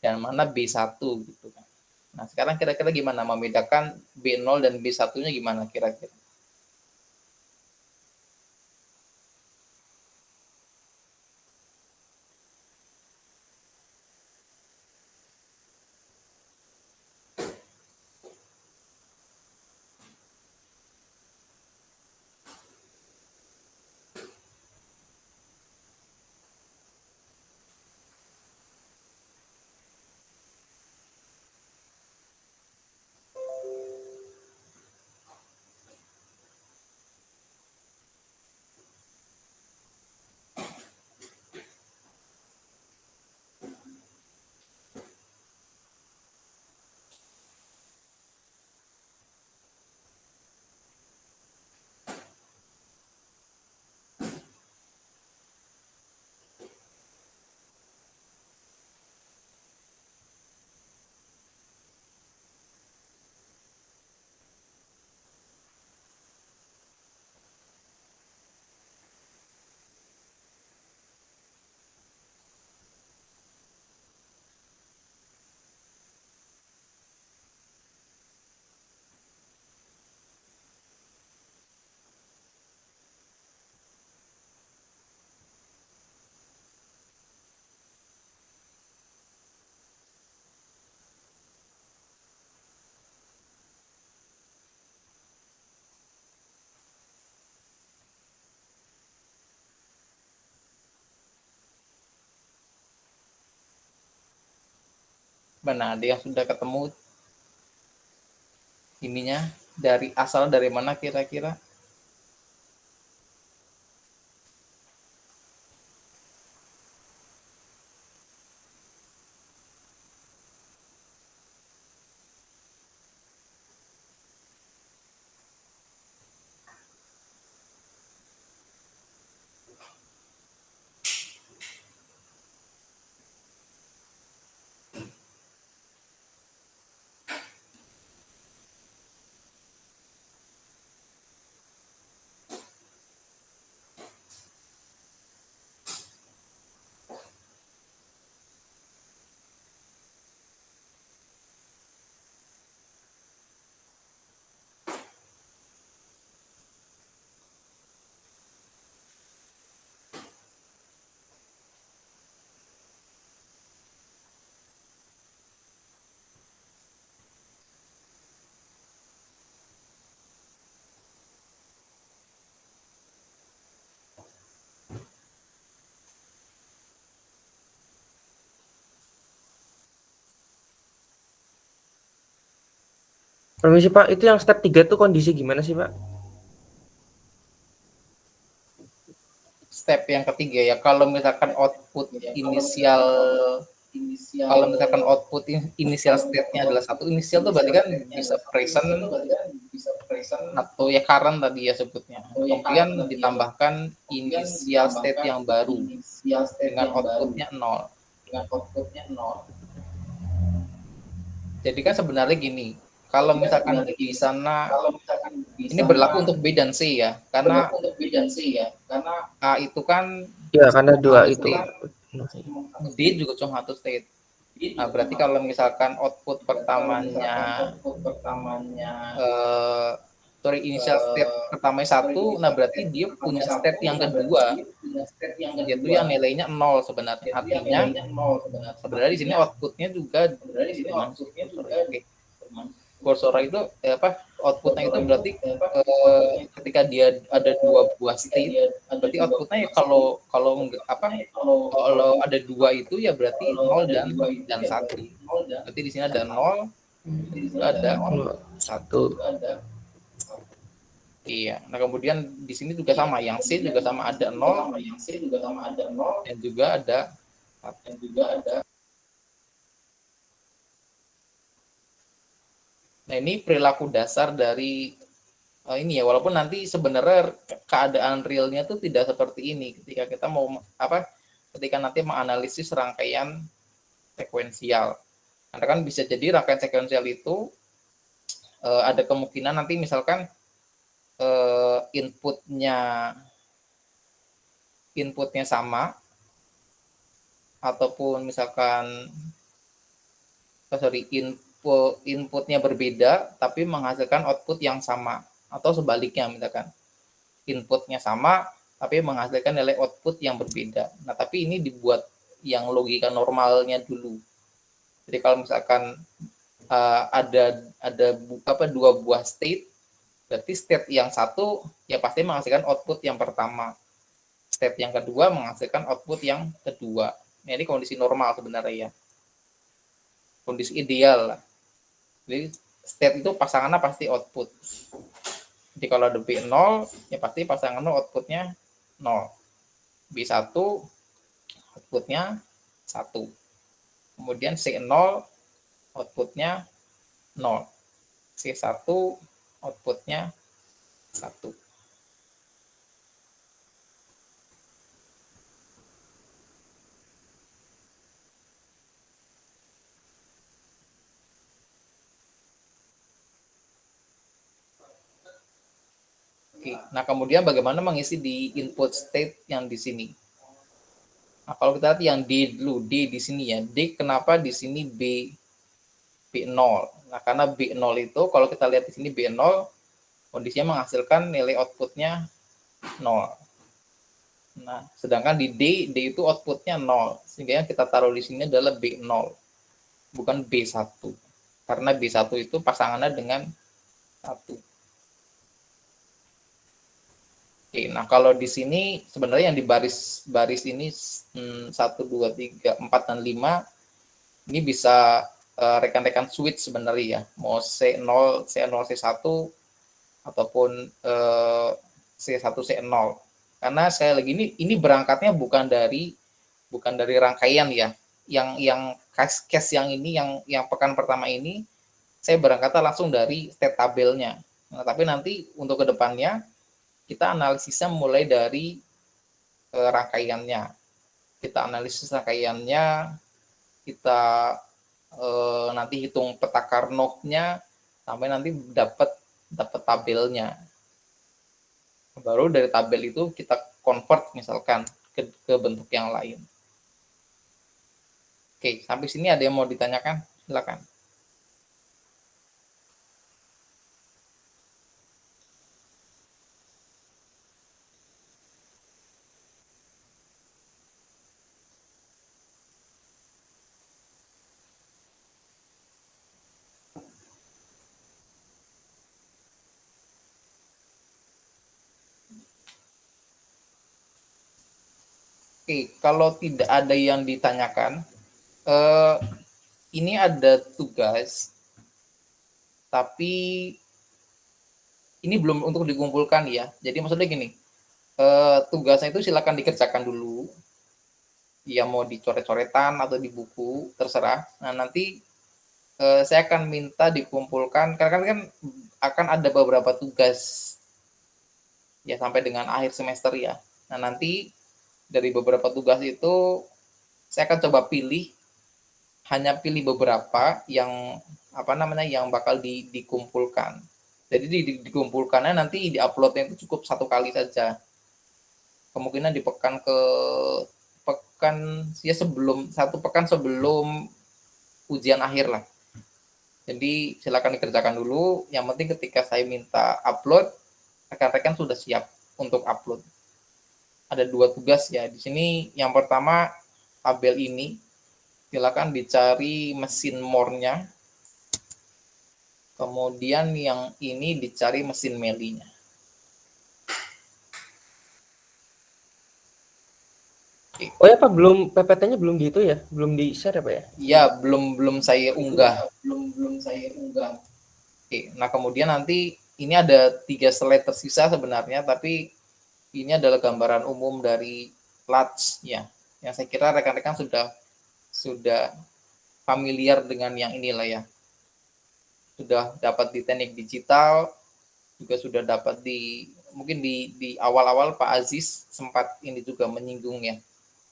dan mana B1 gitu kan. Nah, sekarang kira-kira gimana membedakan B0 dan B1-nya gimana kira-kira? Mana ada yang sudah ketemu ininya dari asal dari mana kira-kira? Permisi Pak, itu yang step 3 tuh kondisi gimana sih Pak? Step yang ketiga ya, kalau misalkan output inisial kalau misalkan output inisial state-nya adalah 1, inisial tuh berarti kan bisa present atau ya current tadi ya sebutnya. Kemudian ditambahkan inisial state yang baru dengan outputnya 0. Jadi kan sebenarnya gini, kalau misalkan di sana ini berlaku untuk B dan C ya, karena A itu kan Ya, karena dua satu itu. state, D juga cuma satu state. Nah, berarti kalau misalkan output pertamanya initial state pertamanya 1, nah berarti dia punya state yang kedua, yaitu yang nilainya 0 sebenarnya. Artinya sebenarnya di sini outputnya juga kursor itu outputnya itu berarti ketika dia ada dua buah state, berarti outputnya ya kalau ada dua itu ya berarti 0 dan 1. Berarti di sini ada 0, ada 1. Iya. Nah, kemudian di sini juga sama, yang C juga sama ada 0 dan juga ada 1. Nah, ini perilaku dasar dari ini ya, walaupun nanti sebenarnya keadaan realnya tuh tidak seperti ini ketika kita mau ketika nanti menganalisis rangkaian sekuensial. Karena kan bisa jadi rangkaian sekuensial itu ada kemungkinan nanti misalkan inputnya sama, ataupun misalkan inputnya berbeda tapi menghasilkan output yang sama, atau sebaliknya misalkan inputnya sama tapi menghasilkan nilai output yang berbeda. Nah, tapi ini dibuat yang logika normalnya dulu. Jadi kalau misalkan ada dua buah state, berarti state yang satu ya pasti menghasilkan output yang pertama, state yang kedua menghasilkan output yang kedua. Nah, ini kondisi normal sebenarnya ya, kondisi ideal lah. Jadi state itu pasangannya pasti output. Jadi kalau ada B0 ya pasti pasangannya outputnya 0. B1 outputnya 1. Kemudian C0 outputnya 0. C1 outputnya 1. Oke, nah kemudian bagaimana mengisi di input state yang di sini? Nah, kalau kita lihat yang D dulu, D di sini ya. D kenapa di sini B0? Nah, karena B0 itu kalau kita lihat di sini B0 kondisinya menghasilkan nilai outputnya 0. Nah, sedangkan di D itu outputnya 0. Sehingga yang kita taruh di sini adalah B0, bukan B1. Karena B1 itu pasangannya dengan 1. Oke, nah kalau di sini sebenarnya yang di baris ini 1, 2, 3, 4, dan 5 ini bisa rekan-rekan switch sebenarnya ya, mau C0, C1 ataupun C1, C0. Karena saya lagi ini berangkatnya bukan dari rangkaian ya. Yang case yang ini yang pekan pertama ini saya berangkatnya langsung dari state tabelnya. Nah, tapi nanti untuk kedepannya kita analisisnya mulai dari rangkaiannya. Kita analisis rangkaiannya, kita nanti hitung peta Carnot-nya sampai nanti dapat tabelnya. Baru dari tabel itu kita convert misalkan ke bentuk yang lain. Oke, sampai sini ada yang mau ditanyakan? Silakan. Oke, kalau tidak ada yang ditanyakan, ini ada tugas, tapi ini belum untuk dikumpulkan ya. Jadi maksudnya gini, tugasnya itu silakan dikerjakan dulu. Ya mau dicoret-coretan atau di buku, terserah. Nah, nanti saya akan minta dikumpulkan, karena kan akan ada beberapa tugas ya sampai dengan akhir semester ya. Nah, nanti dari beberapa tugas itu saya akan coba hanya pilih beberapa yang yang bakal dikumpulkan. Jadi dikumpulkannya nanti diuploadnya itu cukup 1 kali saja. Kemungkinan di pekan ya sebelum 1 pekan sebelum ujian akhir lah. Jadi silakan dikerjakan dulu. Yang penting ketika saya minta upload, rekan-rekan sudah siap untuk upload. Ada 2 tugas ya di sini. Yang pertama tabel ini, silakan dicari mesin more-nya. Kemudian yang ini dicari mesin meli-nya. Oh ya Pak, belum PPT-nya belum gitu ya? Belum di-share apa ya? Ya, belum saya unggah. Oke, nah kemudian nanti ini ada 3 slide tersisa sebenarnya, tapi ini adalah gambaran umum dari LUTS ya. Yang saya kira rekan-rekan sudah familiar dengan yang inilah ya. Sudah dapat di teknik digital, juga sudah dapat mungkin di awal-awal Pak Aziz sempat ini juga menyinggung ya,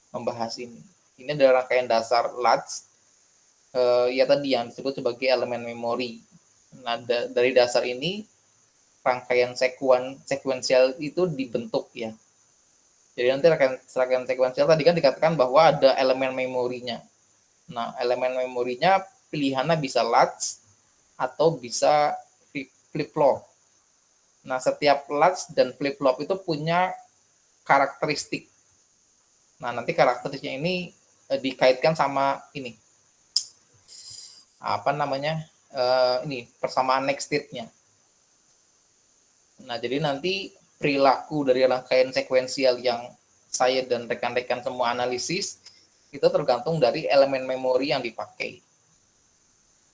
membahas ini. Ini adalah rangkaian dasar LUTS, ya tadi yang disebut sebagai elemen memori. Nah, dari dasar ini rangkaian sekuensial itu dibentuk ya. Jadi nanti rangkaian sekuensial tadi kan dikatakan bahwa ada elemen memorinya. Nah, elemen memorinya pilihannya bisa LUTS atau bisa flip-flop. Nah, setiap LUTS dan flip-flop itu punya karakteristik. Nah, nanti karakteristiknya ini dikaitkan sama ini. Ini persamaan next state-nya. Nah, jadi nanti perilaku dari rangkaian sekuensial yang saya dan rekan-rekan semua analisis itu tergantung dari elemen memori yang dipakai.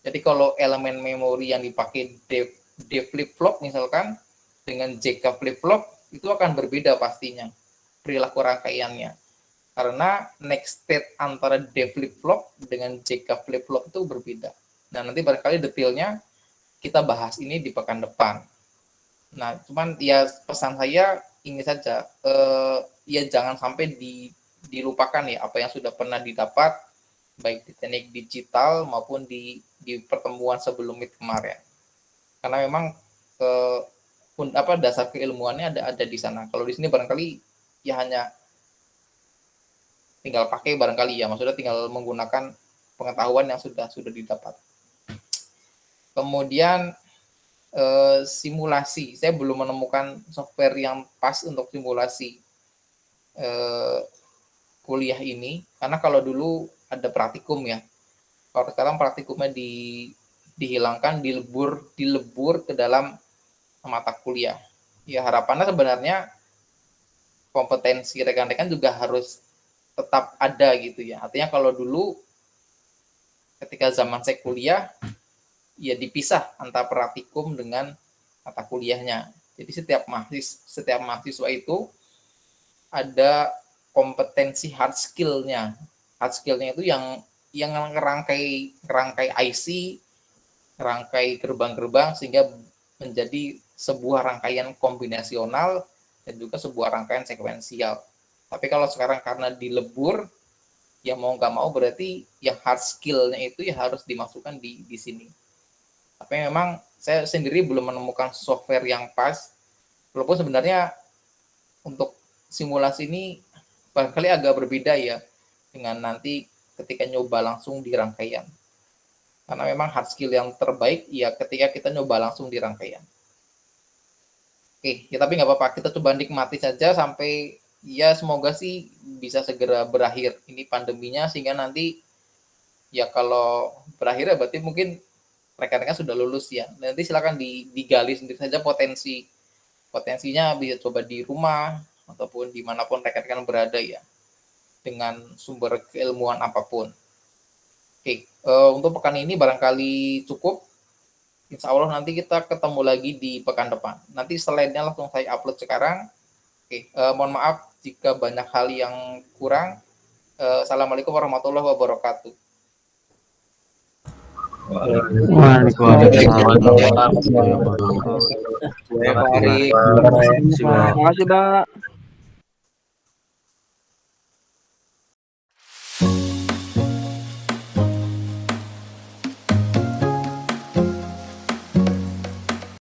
Jadi kalau elemen memori yang dipakai D flip-flop misalkan dengan JK flip-flop itu akan berbeda pastinya perilaku rangkaiannya. Karena next state antara D flip-flop dengan JK flip-flop itu berbeda. Nah, nanti barangkali detailnya kita bahas ini di pekan depan. Nah, cuman ya pesan saya ini saja, ya jangan sampai dilupakan ya apa yang sudah pernah didapat baik di teknik digital maupun di pertemuan sebelum itu kemarin. Karena memang dasar keilmuannya ada di sana. Kalau di sini barangkali ya hanya tinggal pakai barangkali ya, maksudnya tinggal menggunakan pengetahuan yang sudah didapat. Kemudian simulasi, saya belum menemukan software yang pas untuk simulasi kuliah ini, karena kalau dulu ada praktikum ya, kalau sekarang praktikumnya dihilangkan, dilebur ke dalam mata kuliah. Ya harapannya sebenarnya kompetensi rekan-rekan juga harus tetap ada gitu ya. Artinya kalau dulu ketika zaman saya kuliah ya dipisah antara praktikum dengan mata kuliahnya. Jadi setiap mahasiswa itu ada kompetensi hard skill-nya. Hard skill-nya itu yang ngerangkai IC, ngerangkai gerbang-gerbang sehingga menjadi sebuah rangkaian kombinasional dan juga sebuah rangkaian sekuensial. Tapi kalau sekarang karena dilebur, ya mau nggak mau berarti yang hard skill-nya itu ya harus dimasukkan di sini. Tapi memang saya sendiri belum menemukan software yang pas, walaupun sebenarnya untuk simulasi ini barangkali agak berbeda ya dengan nanti ketika nyoba langsung di rangkaian. Karena memang hard skill yang terbaik ya ketika kita nyoba langsung di rangkaian. Oke, ya tapi nggak apa-apa, kita coba nikmati saja sampai ya semoga sih bisa segera berakhir ini pandeminya, sehingga nanti ya kalau berakhir ya berarti mungkin rekan-rekan sudah lulus ya. Nanti silakan digali sendiri saja potensinya, bisa coba di rumah ataupun dimanapun rekan-rekan berada ya, dengan sumber keilmuan apapun. Oke, untuk pekan ini barangkali cukup. Insya Allah nanti kita ketemu lagi di pekan depan. Nanti slide-nya langsung saya upload sekarang. Oke, mohon maaf jika banyak hal yang kurang. Assalamualaikum warahmatullahi wabarakatuh. Waalaikumsalam. Ya, Pak Ari. Terima kasih, Pak.